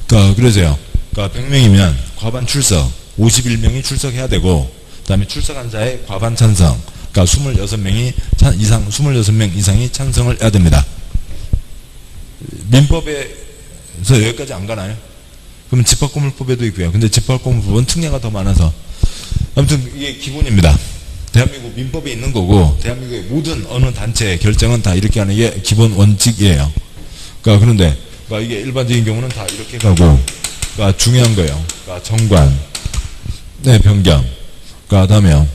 그러니까 그러세요. 그러니까 100명이면 과반 출석, 51명이 출석해야 되고, 그다음에 출석한 자의 과반 찬성. 그러니까 26명 이상이 찬성을 해야 됩니다. 민법에서 여기까지 안 가나요? 그러면 집합건물법에도 있고요. 근데 집합건물법은 특례가 더 많아서 아무튼 이게 기본입니다. 대한민국 민법에 있는 거고 대한민국의 모든 어느 단체의 결정은 다 이렇게 하는 게 기본 원칙이에요. 그러니까 그런데 그러니까 이게 일반적인 경우는 다 이렇게 가고 그러니까 중요한 거예요. 그러니까 정관, 네, 변경, 그러니까 다음에요.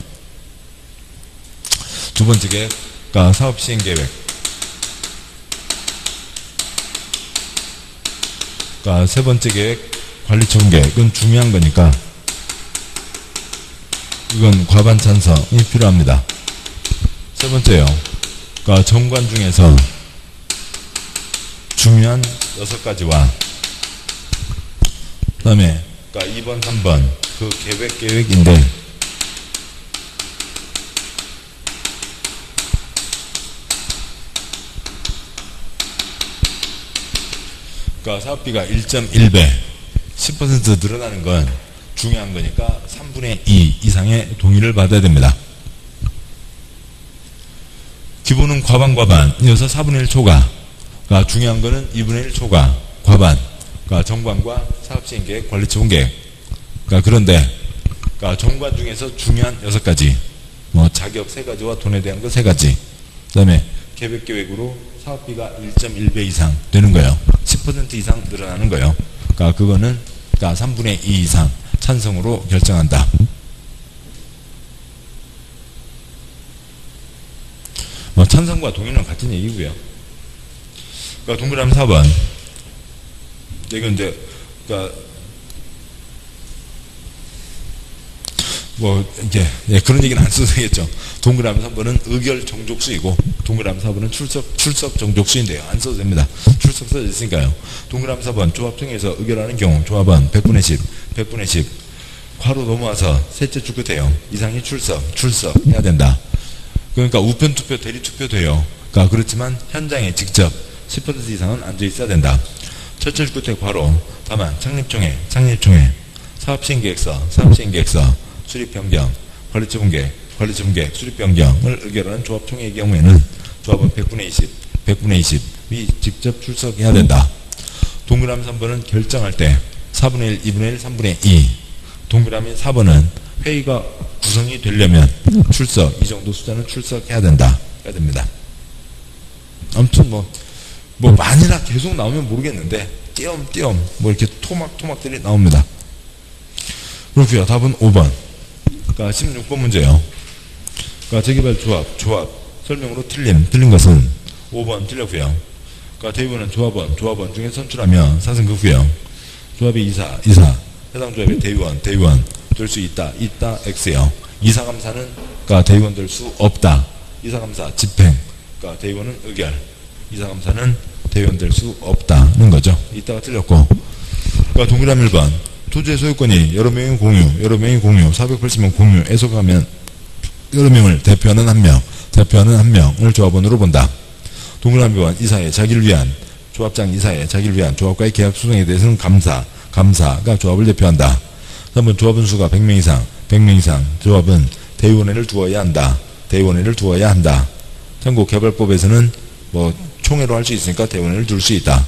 두 번째 계획, 그러니까 사업 시행 계획. 그러니까 세 번째 계획, 관리처분 계획. 이건 중요한 거니까 이건 과반 찬성이 필요합니다. 세 번째요. 그러니까 정관 중에서 중요한 6가지와 그 다음에 그러니까 2번, 3번 그 계획인데 그러니까 사업비가 1.1배 10% 늘어나는 건 중요한 거니까 3분의 2 이상의 동의를 받아야 됩니다. 기본은 과반, 이어서 4분의 1 초과. 그러니까 중요한 거는 2분의 1 초과, 과반. 그러니까 정관과 사업시행계획, 관리처분계획. 그러니까 그런데, 그러니까 정관 중에서 중요한 6가지. 뭐 자격 3가지와 돈에 대한 거 3가지. 그 다음에 계획계획으로 사업비가 1.1배 이상 되는 거예요. 10% 이상 늘어나는 거예요. 그러니까 그거는 그러니까 3분의 2 이상 찬성으로 결정한다. 뭐 찬성과 동의는 같은 얘기고요. 그러니까 동그라미 4번. 이건 이제 그러니까 뭐 이제 그런 얘기는 안 써도 되겠죠. 동그라미 3번은 의결 정족수이고 동그라미 4번은 출석 정족수인데요. 안 써도 됩니다. 출석 써져 있으니까요. 동그라미 4번 조합총회에서 의결하는 경우 조합은 100분의 10 괄호 넘어와서 셋째 줄 끝에요. 이상이 출석해야 된다. 그러니까 우편 투표, 대리 투표 돼요. 그러니까 그렇지만 현장에 직접 10% 이상은 앉아 있어야 된다. 첫째 줄 끝에 괄호 다만 창립총회, 사업시행계획서, 수립 변경, 관리처분계획, 수립 변경을 의결하는 조합총회의 경우에는 조합은 100분의 20이 직접 출석해야 된다. 동그라미 3번은 결정할 때 4분의 1, 2분의 1, 3분의 2. 동그라미 4번은 회의가 구성이 되려면 이 정도 숫자는 출석해야 된다. 해야 됩니다. 아무튼 뭐 만이나 계속 나오면 모르겠는데 띄엄띄엄 뭐 이렇게 토막들이 나옵니다. 그렇고요. 답은 5번. 그러니까 16번 문제요. 그러니까 재개발 조합 설명으로 틀린 것은 5번 틀렸고요. 그러니까 대의원은 조합원 중에 선출하면 사승급고요. 조합의 이사 해당 조합의 대의원 될 수 있다 X요. 이사감사는 그러니까 대의원 될 수 없다. 이사감사 집행. 그러니까 대의원은 의결. 이사감사는 대의원 될 수 없다는 거죠. 이따가 틀렸고. 그러니까 동그라미 1번. 토지의 소유권이 여러 명이 공유, 480명 공유에 속하면 여러 명을 대표하는 한 명을 조합원으로 본다. 동그라미 2번. 이사의 자기를 위한, 조합장 이사의 자기를 위한 조합과의 계약 수정에 대해서는 감사가 조합을 대표한다. 3번. 조합원 수가 100명 이상, 조합은 대의원회를 두어야 한다. 참고 개발법에서는 뭐 총회로 할 수 있으니까 대의원회를 둘 수 있다.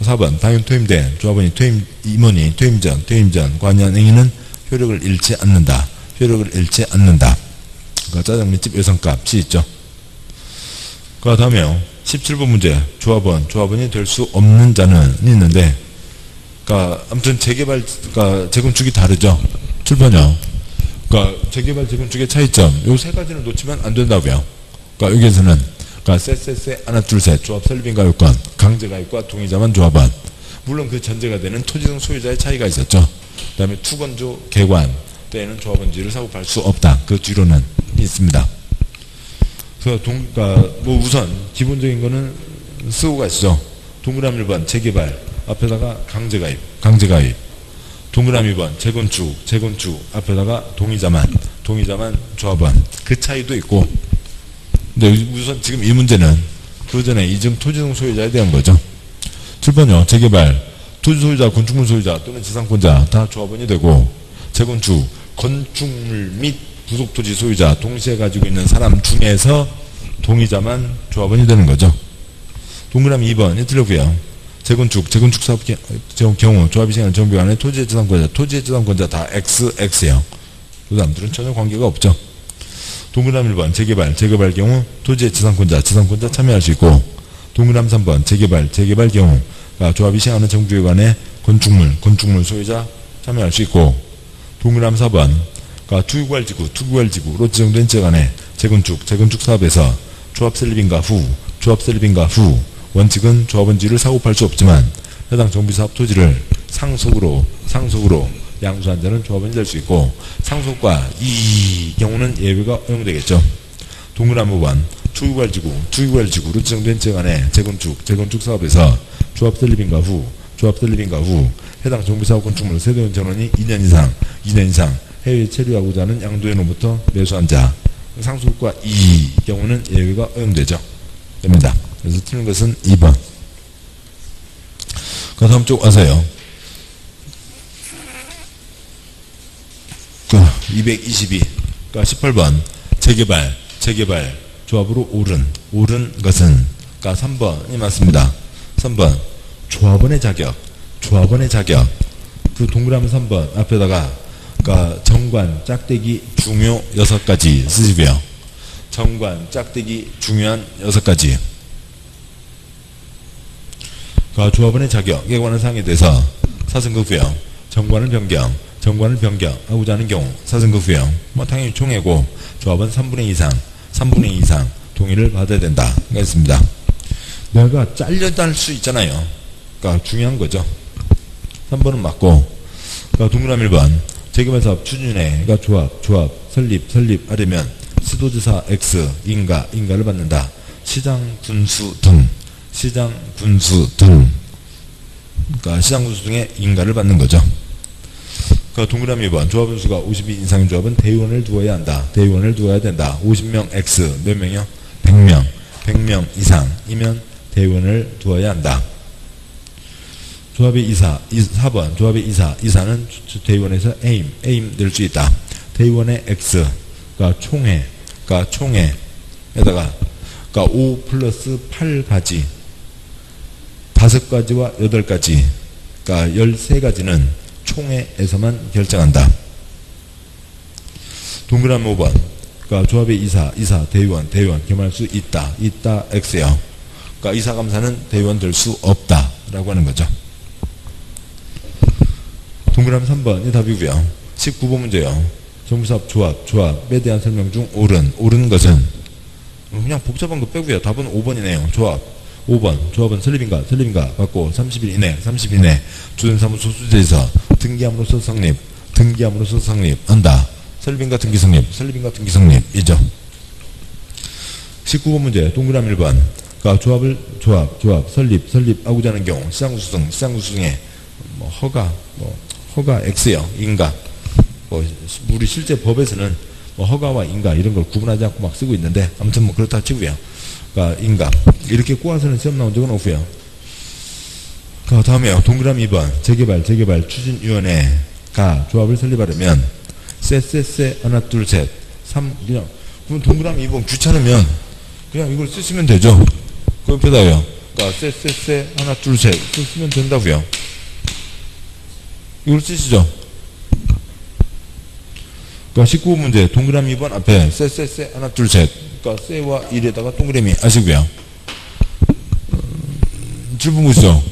4번. 당연 퇴임된 조합원이 임원이 퇴임 전 관여한 행위는 효력을 잃지 않는다. 그러니까 짜장면집 예상값이 있죠. 그 다음에요. 17번 문제. 조합원이 될 수 없는 자는 있는데, 그러니까 아무튼 그러니까 재건축이 다르죠. 7번이요. 그러니까 재개발 재건축의 차이점. 요 3가지를 놓치면 안 된다고요. 그러니까 여기에서는 쎄 하나 둘 셋 조합 설립인가 요건 강제가입과 동의자만 조합원. 물론 그 전제가 되는 토지등 소유자의 차이가 있었죠. 그 다음에 투건조 개관 때에는 조합원지를 사고팔 수 없다. 그 뒤로는 있습니다. 그래서 그러니까 뭐 우선 기본적인 거는 쓰고 가시죠. 동그라미 1번 재개발 앞에다가 강제가입. 동그라미 2번 재건축 앞에다가 동의자만 조합원. 그 차이도 있고. 근데 우선 지금 이 문제는 그 전에 이전 토지등 소유자에 대한 거죠. 7번요. 재개발 토지 소유자, 건축물 소유자 또는 지상권자 다 조합원이 되고, 재건축 건축물 및 부속 토지 소유자 동시에 가지고 있는 사람 중에서 동의자만 조합원이 되는 거죠. 동그라미 2번이 틀렸고요. 재건축 사업 경우 조합이 시행하는 정비 안에 토지의 지상권자 다 XX예요. 그 사람들은 전혀 관계가 없죠. 동그라미 1번 재개발 경우 토지의 지상권자 참여할 수 있고, 동그라미 3번 재개발 경우 조합이 시행하는 정비기관의 건축물 소유자 참여할 수 있고, 동그라미 4번 투기관리지구로 지정된 지역 안에 재건축 사업에서 조합 설립인가 후 원칙은 조합원지를 사고 팔 수 없지만 해당 정비사업 토지를 상속으로 양수한 자는 조합원이 될 수 있고, 상속과 이 경우는 예외가 허용되겠죠. 동그라미 5번 투기관리지구로 지정된 지역 안에 재건축 사업에서 조합 설립인가 후 해당 정비사업 건축물 세대원 전원이 2년 이상 해외에 체류하고자 하는 양도인으로부터 매수한 자, 상속과 이 경우는 예외가 허용되죠. 됩니다. 그래서 틀린 것은 2번. 그 다음 쪽 와서요. 222. 18번. 재개발. 조합으로 옳은 것은. 3번이 맞습니다. 3번. 조합원의 자격. 그 동그라미 3번 앞에다가, 정관, 짝대기, 중요 6가지 쓰시고요. 정관, 짝대기, 중요한 6가지. 조합원의 자격에 관한 사항에 대해서 사승급 후형, 정관을 변경하고자 하는 경우 사승급 후형, 당연히 총회고 조합원 3분의 2상 동의를 받아야 된다. 했습니다. 내가 잘려날 수 있잖아요. 중요한 거죠. 3번은 맞고, 동그라미 1번 재개발사업 추진회, 조합 설립하려면 시도지사 X 인가를 받는다. 시장 군수 등 시장 군수 등의 인가를 받는 거죠. 동그라미 2번 조합원 수가 50인 이상인 조합은 대의원을 두어야 된다. 50명 X 몇 명이요? 100명 이상이면 대의원을 두어야 한다. 조합의 이사 4번 조합의 이사는 대의원에서 에임 될 수 있다. 대의원의 X가 총회에다가 5 플러스 8가지 5가지와 8가지 13가지는 총회에서만 결정한다. 동그라미 5번 조합의 이사 대의원 겸할 수 있다 X요. 이사감사는 대의원 될 수 없다 라고 하는 거죠. 동그라미 3번이 답이고요. 19번 문제요. 정비사업 조합에 대한 설명 중 옳은 것은, 그냥 복잡한 거 빼고요. 답은 5번이네요. 5번 조합은 설립인가 받고 30일 이내 주된사무소 수재에서 등기함으로써 성립한다. 설립인가 등기 성립이죠. 19번 문제 동그라미 1번 조합 설립하고자 하는 경우 시장구수등에 허가 X요. 인가. 우리 실제 법에서는 허가와 인가 이런 걸 구분하지 않고 막 쓰고 있는데, 아무튼 그렇다 치고요. 인가. 이렇게 꼬아서는 시험 나온 적은 없고요. 다음에요. 동그라미 2번. 재개발 추진위원회가 조합을 설립하려면, 하나, 둘, 셋, 3, 그냥, 그럼 동그라미 2번 귀찮으면, 그냥 이걸 쓰시면 되죠. 그 옆에다요. 하나, 둘, 셋, 쓰면 된다고요. 이걸 쓰시죠. 19번 문제 동그라미 2번 앞에 하나 둘 셋 세와 1에다가 동그라미 아시고요. 7번 보시죠.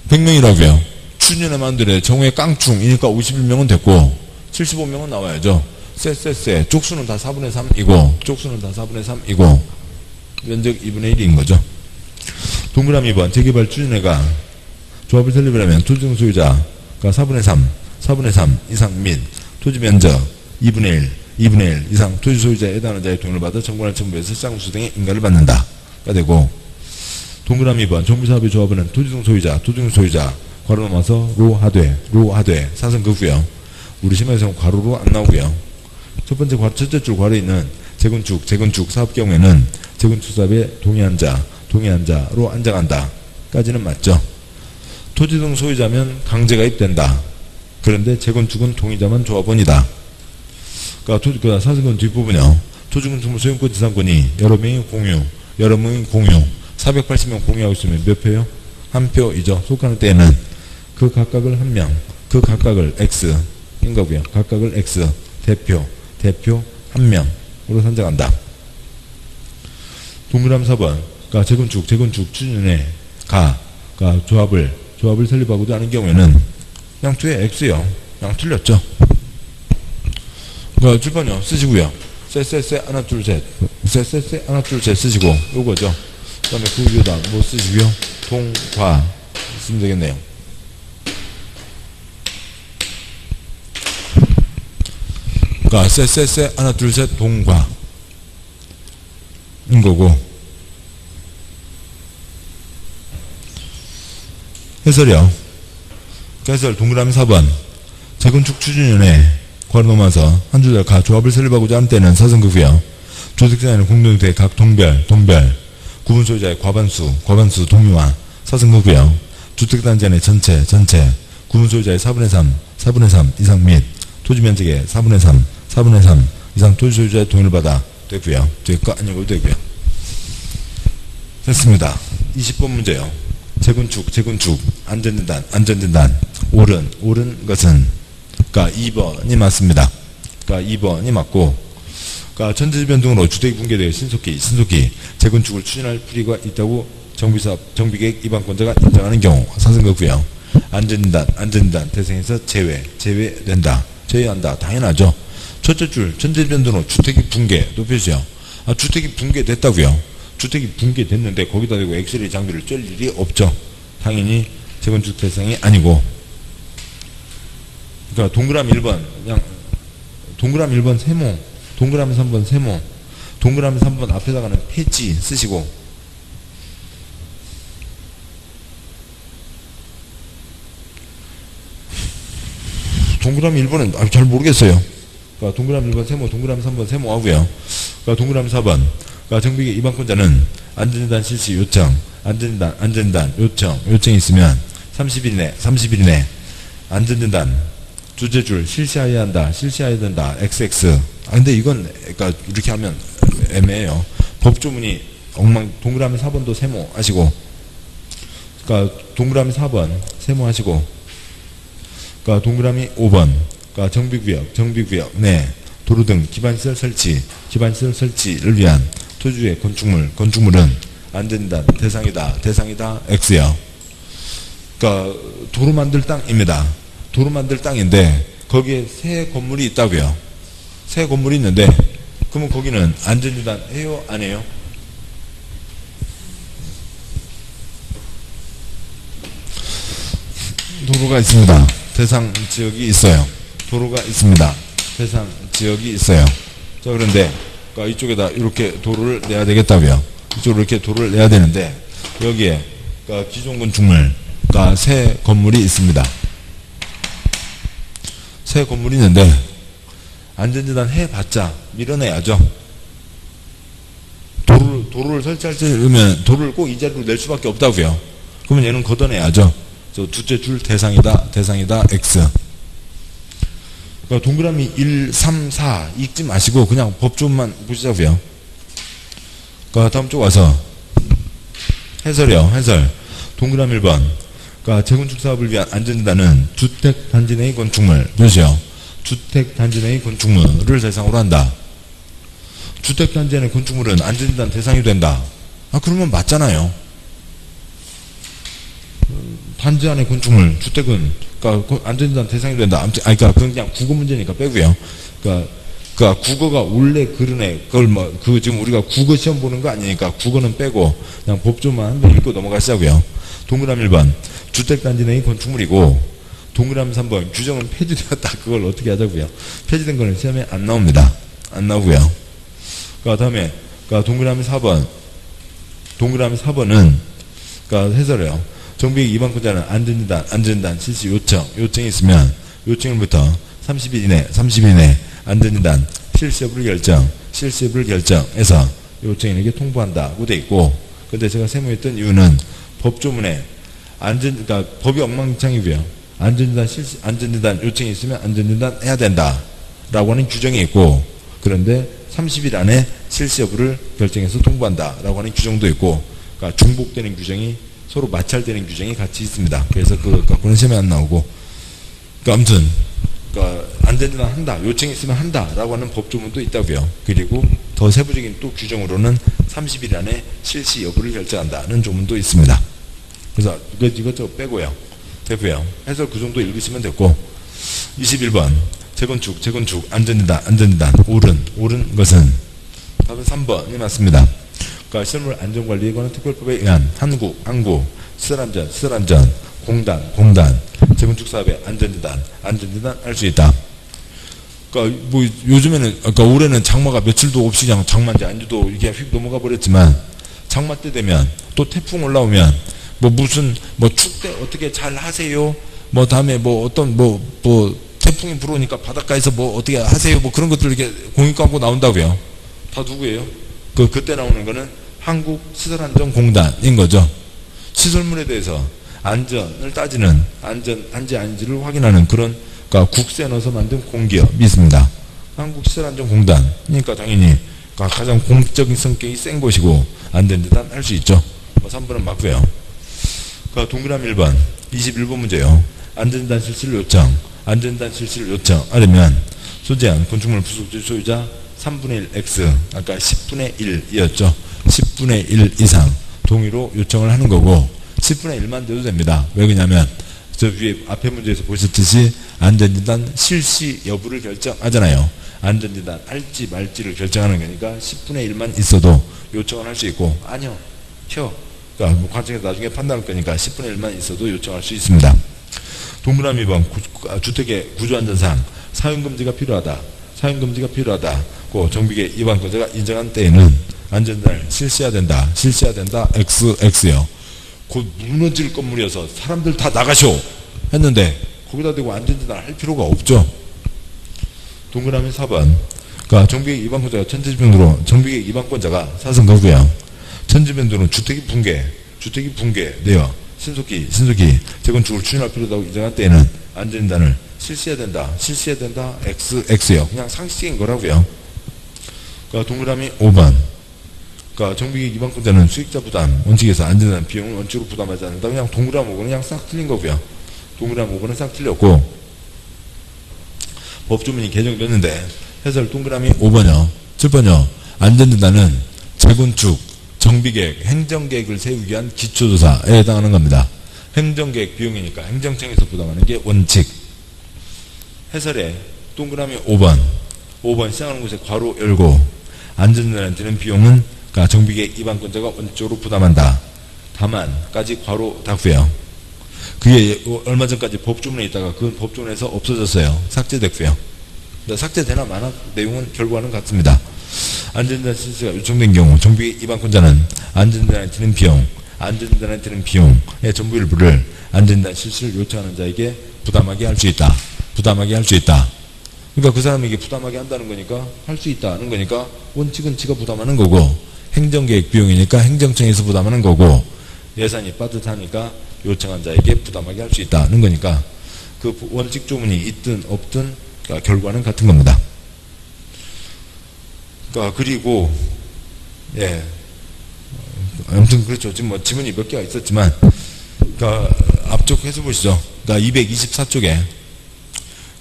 100명이라고요. 추진회 만들에 정회 깡충이니까 51명은 됐고 75명은 나와야죠. 쪽수는 다 4분의 3이고 면적 2분의 1인 거죠. 동그라미 2번 재개발 추진회가 조합을 설립하려면 토지등 소유자가 4분의 3 이상 및 토지 면적 2분의 1 이상 토지 소유자에 해당하는 자의 동의를 받아 정관을 첨부해서 시장구수 등의 인가를 받는다가 되고, 동그라미 2번 정비사업의 조합은 토지등 소유자 괄호 넘어서 로하되 사성급고요. 우리 심화에서는 괄호로 안 나오고요. 첫째 줄 괄호에 있는 재건축 사업 경우에는 재건축 사업에 동의한 자로 안정한다 까지는 맞죠. 토지등 소유자면 강제가입된다. 그런데 재건축은 동의자만 조합원이다. 사승권 뒷부분이요. 토지건축물 소유권 지상권이 여러 명이 공유 480명 공유하고 있으면 몇 표요? 한 표이죠. 속하는 때에는 그 각각을 한 명, 그 각각을 X인 거고요. 각각을 X, 대표 한 명으로 선정한다. 동그라미 4번, 그러니까 재건축 추진에 조합을 설립하고자 하는 경우에는 그냥 뒤에 X요. 그냥 틀렸죠. 그러니까 7번요. 쓰시고요. 쎄 하나 둘 셋 하나 둘 셋 쓰시고 요거죠. 그 다음에 그 위에다 뭐 쓰시고요. 동과 쓰면 되겠네요. 그러니까 쎄 하나 둘 셋 동과 인 거고, 해설이요. 해설 동그라미 4번, 재건축 추진위원회 괄호 넘어서 한 주택가 조합을 설립하고자 하는 때는 사성급이요. 주택자에는 공동주택 각 동별 구분 소유자의 과반수 동의와 사성급이요. 주택단지의 전체 구분 소유자의 4분의 3 이상 및 토지 면적의 4분의 3 이상 토지 소유자의 동의를 받아 되고요. 되고 아니고 되고요. 됐습니다. 20번 문제요. 재건축 안전진단 옳은 것은, 그러니까 2번이 맞습니다. 그러니까 2번이 맞고, 그러니까 천재지 변동으로 주택이 붕괴되어 신속히 재건축을 추진할 필요가 있다고 정비계획 입안권자가 인정하는 경우 사성급고요. 안전진단 대상에서 제외된다. 제외한다. 당연하죠. 첫째 줄 천재지 변동으로 주택이 붕괴 높여주죠. 주택이 붕괴됐다고요. 주택이 붕괴됐는데 거기다 대고 엑스레이 장비를 쩔 일이 없죠. 당연히 재건축 대상이 아니고. 그러니까 동그라미 1번 그냥 동그라미 1번 세모, 동그라미 3번 세모, 동그라미 3번 앞에다가는 폐지 쓰시고, 동그라미 1번은 잘 모르겠어요. 그러니까 동그라미 1번 세모, 동그라미 3번 세모 하고요. 그러니까 동그라미 4번, 그러니까 정비계 입안권자는 안전진단 실시 요청, 안전진단 요청이 있으면 30일 이내 안전진단 주제줄 실시해야 된다. XX. 근데 이건 그러니까 이렇게 하면 애매해요. 법조문이 동그라미 4번도 세모 하시고, 그러니까 동그라미 4번 세모 하시고, 그러니까 동그라미 5번, 그러니까 정비구역 내 도로 등 기반시설 설치를 위한 토지의 건축물은 안전진단 대상이다 X요. 그러니까 도로 만들 땅입니다. 도로 만들 땅인데 거기에 새 건물이 있다고요. 새 건물이 있는데 그러면 거기는 안전진단 해요? 안 해요? 도로가 있습니다. 대상 지역이 있어요. 도로가 있습니다. 대상 지역이 있어요. 자, 그런데 그러니까 이쪽에다 이렇게 도로를 내야 되겠다고요. 이쪽으로 이렇게 도로를 내야 되는데 여기에 그러니까 기존 건축물, 그러니까 새 건물이 있습니다. 새 건물이 있는데 안전진단 해봤자 밀어내야죠. 도로를 설치하려면 도로를 꼭 이 자리로 낼 수밖에 없다고요. 그러면 얘는 걷어내야죠. 저 둘째 줄 대상이다 X. 그러니까 동그라미 1, 3, 4 읽지 마시고 그냥 법조문만 보시자고요. 그러니까 다음 쪽 와서 해설이요. 해설 동그라미 1번, 그러니까 재건축 사업을 위한 안전진단은 주택단지 내의 건축물, 그렇죠? 주택단지 내의 건축물을 대상으로 한다. 주택단지 내의 건축물은 안전진단 대상이 된다. 그러면 맞잖아요. 단지 안의 건축물, 주택은 그러니까 안전진단 대상이 된다. 아무튼 그러니까 그건 그냥 국어 문제니까 빼고요. 그러니까 국어가 원래 그러네. 그걸 지금 우리가 국어 시험 보는 거 아니니까 국어는 빼고 그냥 법조만 한번 읽고 넘어가시자고요. 동그라미 1번 주택단지 내의 건축물이고, 동그라미 3번 규정은 폐지되었다. 그걸 어떻게 하자고요. 폐지된 거는 시험에 안 나옵니다. 안 나오고요. 그 다음에 동그라미 4번, 동그라미 4번은 그러니까 해설해요. 정비계획 입안권자는 안전진단 실시 요청이 있으면 요청일부터 30일 이내 안전진단 실시 여부를 결정해서 요청인에게 통보한다고 돼 있고, 근데 제가 세모했던 이유는 법조문에 그러니까 법이 엉망진창이고요. 안전진단 요청이 있으면 안전진단 해야 된다라고 하는 규정이 있고, 그런데 30일 안에 실시 여부를 결정해서 통보한다라고 하는 규정도 있고, 그러니까 중복되는 규정이 서로 마찰되는 규정이 같이 있습니다. 그래서 그 갖고는 시험에 안 나오고, 그러니까 아무튼 안 된다 한다, 요청이 있으면 한다라고 하는 법조문도 있다고요. 그리고 더 세부적인 또 규정으로는 30일 안에 실시 여부를 결정한다는 조문도 있습니다. 그래서 이것저것 빼고요. 되고요. 해설 그 정도 읽으시면 됐고, 21번 재건축 안전진단 옳은 것은 답은 3번이 맞습니다. 그러니까 시설물 안전관리에 관한 특별법에 의한 항구, 시설안전, 공단, 재건축 사업의 안전진단 할 수 있다. 그러니까 뭐 요즘에는, 그러니까 올해는 장마가 며칠도 없이 그냥 장마인지 아닌지도 이게 휙 넘어가 버렸지만, 장마 때 되면 또 태풍 올라오면 무슨 축대 어떻게 잘 하세요? 다음에 어떤 태풍이 불어오니까 바닷가에서 어떻게 하세요? 그런 것들 이렇게 공익 광고 나온다고요. 다 누구예요? 그때 나오는 거는 한국시설안전공단인 거죠. 시설물에 대해서 안전을 따지는, 안전한지 아닌지를 확인하는 그런, 그러니까 국세에 넣어서 만든 공기업이 있습니다. 한국시설안전공단. 그러니까 당연히 가장 공적인 성격이 센 곳이고 안전진단 할 수 있죠. 3번은 맞고요. 동그라미 1번 21번 문제요. 안전진단 실시를 요청하려면 소재한 건축물 부속재 소유자 3분의 1 X, 아까 10분의 1이었죠. 10분의 1 이상 동의로 요청을 하는 거고, 10분의 1만 돼도 됩니다. 왜 그러냐면 저 위에 앞에 문제에서 보셨듯이 안전진단 실시 여부를 결정하잖아요. 안전진단 할지 말지를 결정하는 거니까 10분의 1만 있어도 요청을 할 수 있고, 아니요, 그러니까 관청에서 나중에 판단할 거니까 10분의 1만 있어도 요청할 수 있습니다. 동그라미 2번 주택의 구조안전상 사용금지가 필요하다. 정비계 위반건자가 인정한 때에는 안전진단을 실시해야 된다. XX요. 곧 무너질 건물이어서 사람들 다 나가쇼 했는데 거기다 대고 안전진단을 할 필요가 없죠. 동그라미 4번. 그러니까 정비계 위반건자가 천재지변으로 정비계 위반건자가 사선거고요. 천재지변으로는 주택이 붕괴되어 신속히 재건축을 추진할 필요하다고 인정한 때에는 안전진단을 실시해야 된다. XX요. 그냥 상식적인 거라고요. 그러니까 동그라미 5번. 그러니까 정비계 위반건자는 수익자 부담 원칙에서 안전한 비용을 원칙으로 부담하지 않는다. 그냥 동그라미 5번은 그냥 싹 틀린 거고요. 동그라미 5번은 싹 틀렸고, 법조문이 개정됐는데 해설 동그라미 5번요. 7번요. 안전진단은 재건축, 정비계획, 행정계획을 세우기 위한 기초조사에 해당하는 겁니다. 행정계획 비용이니까 행정청에서 부담하는 게 원칙. 해설에 동그라미 5번 시작하는 곳에 괄호 열고, 안전진단에 드는 비용은 그러니까 정비계획 위반건자가 원칙적으로 부담한다. 다만까지 괄호 닫고요. 그게 얼마 전까지 법조문에 있다가 그 법조문에서 없어졌어요. 삭제됐고요. 삭제되나 마나 내용은 결과는 같습니다. 안전진단 실시가 요청된 경우 정비계획 위반건자는 안전진단에 드는 비용의 전부 일부를 안전진단 실시를 요청하는 자에게 부담하게 할 수 있다. 그러니까 그 사람에게 부담하게 한다는 거니까, 할 수 있다는 거니까 원칙은 지가 부담하는 거고, 행정계획 비용이니까 행정청에서 부담하는 거고, 예산이 빠듯하니까 요청한 자에게 부담하게 할 수 있다는 거니까 그 원칙 조문이 있든 없든 그러니까 결과는 같은 겁니다. 그러니까 그리고 아무튼 그렇죠. 지금 지문이 몇 개가 있었지만, 그러니까 앞쪽 해서 보시죠. 그러니까 224쪽에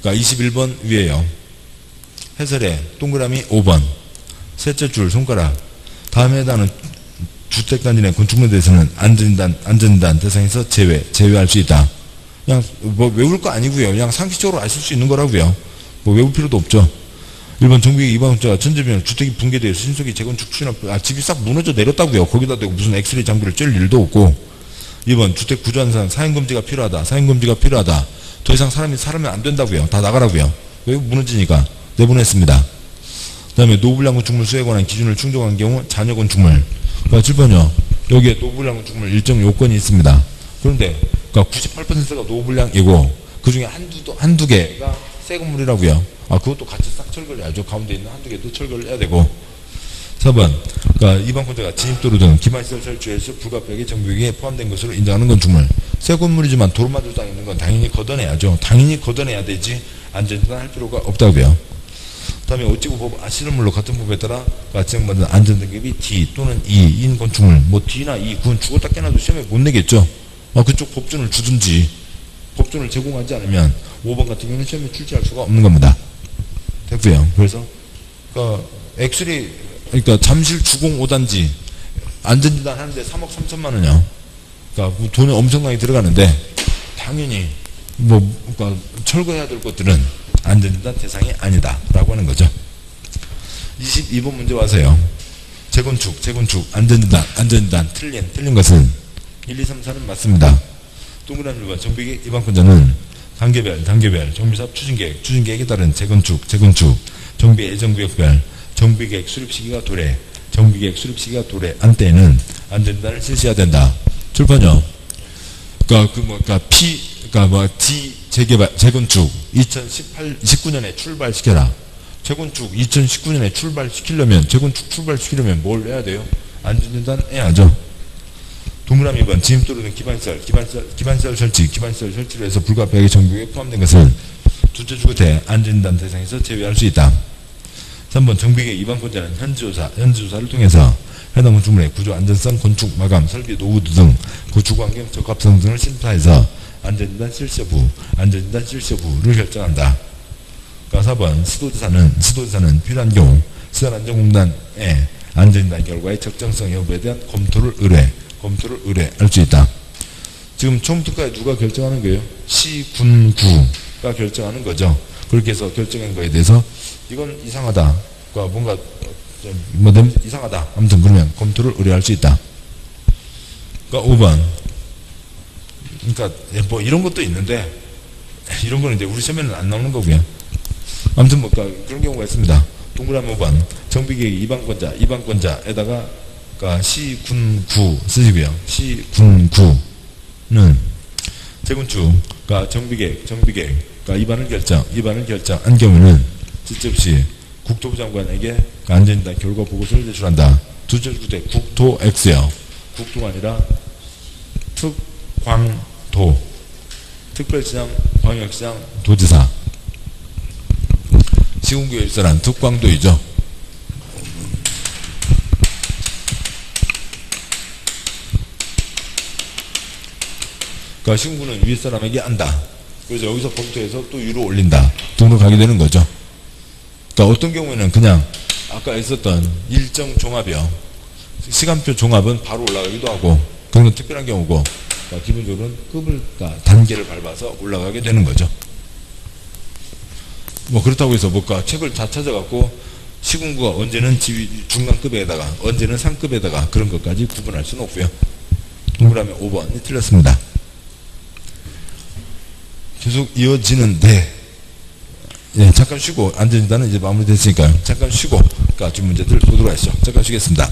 그러니까 21번 위에요. 해설에 동그라미 5번 셋째 줄 손가락 다음에 해당하는 주택단지 내 건축물에 대해서는 안전진단 대상에서 제외할 수 있다. 그냥 외울 거 아니고요. 그냥 상식적으로 아실 수 있는 거라고요. 외울 필요도 없죠. 1번 정비계획 위반건자가 천재지변 주택이 붕괴되어 신속히 재건축 추진할 집이 싹 무너져 내렸다고요. 거기다 대고 무슨 엑스레이 장비를 쬐일 일도 없고. 2번 주택 구조안전 사용금지가 필요하다. 더 이상 사람이 살면 안 된다고요. 다 나가라고요. 왜 무너지니까 내보냈습니다. 그 다음에 노후불량 건축물 수에 관한 기준을 충족한 경우 잔여 건축물. 7번이요. 여기에 노후불량 건축물 일정 요건이 있습니다. 그런데 그러니까 98%가 노후불량이고 그 중에 한두 개가 새 건물이라고요. 그것도 같이 싹 철거를 해야죠. 가운데 있는 한두 개도 철거를 해야 되고. 4번. 그러니까 위반건자가 진입도로 등 기반시설 설치에서 불가피하게 정비계획에 포함된 것으로 인정하는 건축물. 새 건물이지만 도로마저 땅에 있는 건 당연히 걷어내야죠. 당연히 걷어내야 되지 안전진단 할 필요가 없다고요. 다음에 어찌고 법, 실험물로 같은 법에 따라 지정받은 안전등급이 D 또는 E인 건축물, 뭐 D나 E, 그건 죽었다 깨나도 시험에 못 내겠죠. 그쪽 법준을 주든지, 법준을 제공하지 않으면 5번 같은 경우는 시험에 출제할 수가 없는 겁니다. 됐고요. 그래서, 액수리, 잠실 주공 5단지, 안전진단 하는데 3억 3천만 원이요. 돈이 엄청나게 들어가는데, 당연히, 철거해야 될 것들은 안전진단 대상이 아니다. 라고 하는 거죠. 22번 문제 와서요. 재건축, 안전진단, 틀린 것은 1, 2, 3, 4는 맞습니다. 동그라미 1번, 정비계획 입안권자는 단계별, 정비사업 추진계획에 따른 재건축, 정비 예정구역별, 정비계획 수립 시기가 도래, 한 때에는 안전진단을 실시해야 된다. 출판요. D 재건축 2019년에 출발시켜라. 재건축 2019년에 출발시키려면 뭘 해야 돼요? 안전진단 해야죠. 동그라미 2번, 진입도로 등 기반시설 설치로 해서 불가피하게 정비에 포함된 것은 둘째 주거대 안전진단 대상에서 제외할 수 있다. 3번, 정비계획 입안권자는 현지조사를 통해서 해당 건축물의 구조 안전성, 건축 마감, 설비 노후도 등 구축 환경 적합성 등을 심사해서 안전진단 실시 여부를 결정한다. 4번, 시도지사는 필요한 경우 시설안전공단에 안전진단 결과의 적정성 여부에 대한 검토를 의뢰할 수 있다. 지금 처음부터까지 누가 결정하는 거예요? 시군구가 결정하는 거죠. 그렇게 해서 결정한 거에 대해서 이건 이상하다. 뭔가 이상하다. 아무튼 그러면 검토를 의뢰할 수 있다. 5번. 이런 것도 있는데, 이런 거는 이제 우리 시험에는 안 나오는 거고요. 아무튼 그런 경우가 있습니다. 동그라미 5번. 정비계획 입안권자에다가, 시군구 쓰시고요. 시군구는 재건축, 정비계획, 입안을 결정한 경우는 직접시 국토부 장관에게 안전진단 결과 보고서를 제출한다. 둘째 주거대 국토 X요. 국토가 아니라 특광도, 특별시장, 광역시장, 도지사. 시군구의 일사란 특광도이죠. 시군구는 윗사람에게 안다. 그래서 여기서 검토해서 또 위로 올린다. 등록하게 되는 거죠. 어떤 경우에는 그냥 아까 있었던 일정 종합이요. 시간표 종합은 바로 올라가기도 하고, 그런 건 특별한 경우고, 기본적으로는 단계를 밟아서 올라가게 되는 거죠. 그렇다고 해서 책을 다 찾아갖고 시군구가 언제는 중간급에다가 언제는 상급에다가 그런 것까지 구분할 수는 없고요. 동그라미 5번이 틀렸습니다. 계속 이어지는데, 잠깐 쉬고, 안전진단은 이제 마무리됐으니까요. 잠깐 쉬고, 좀 문제들 보도록 하시죠. 잠깐 쉬겠습니다.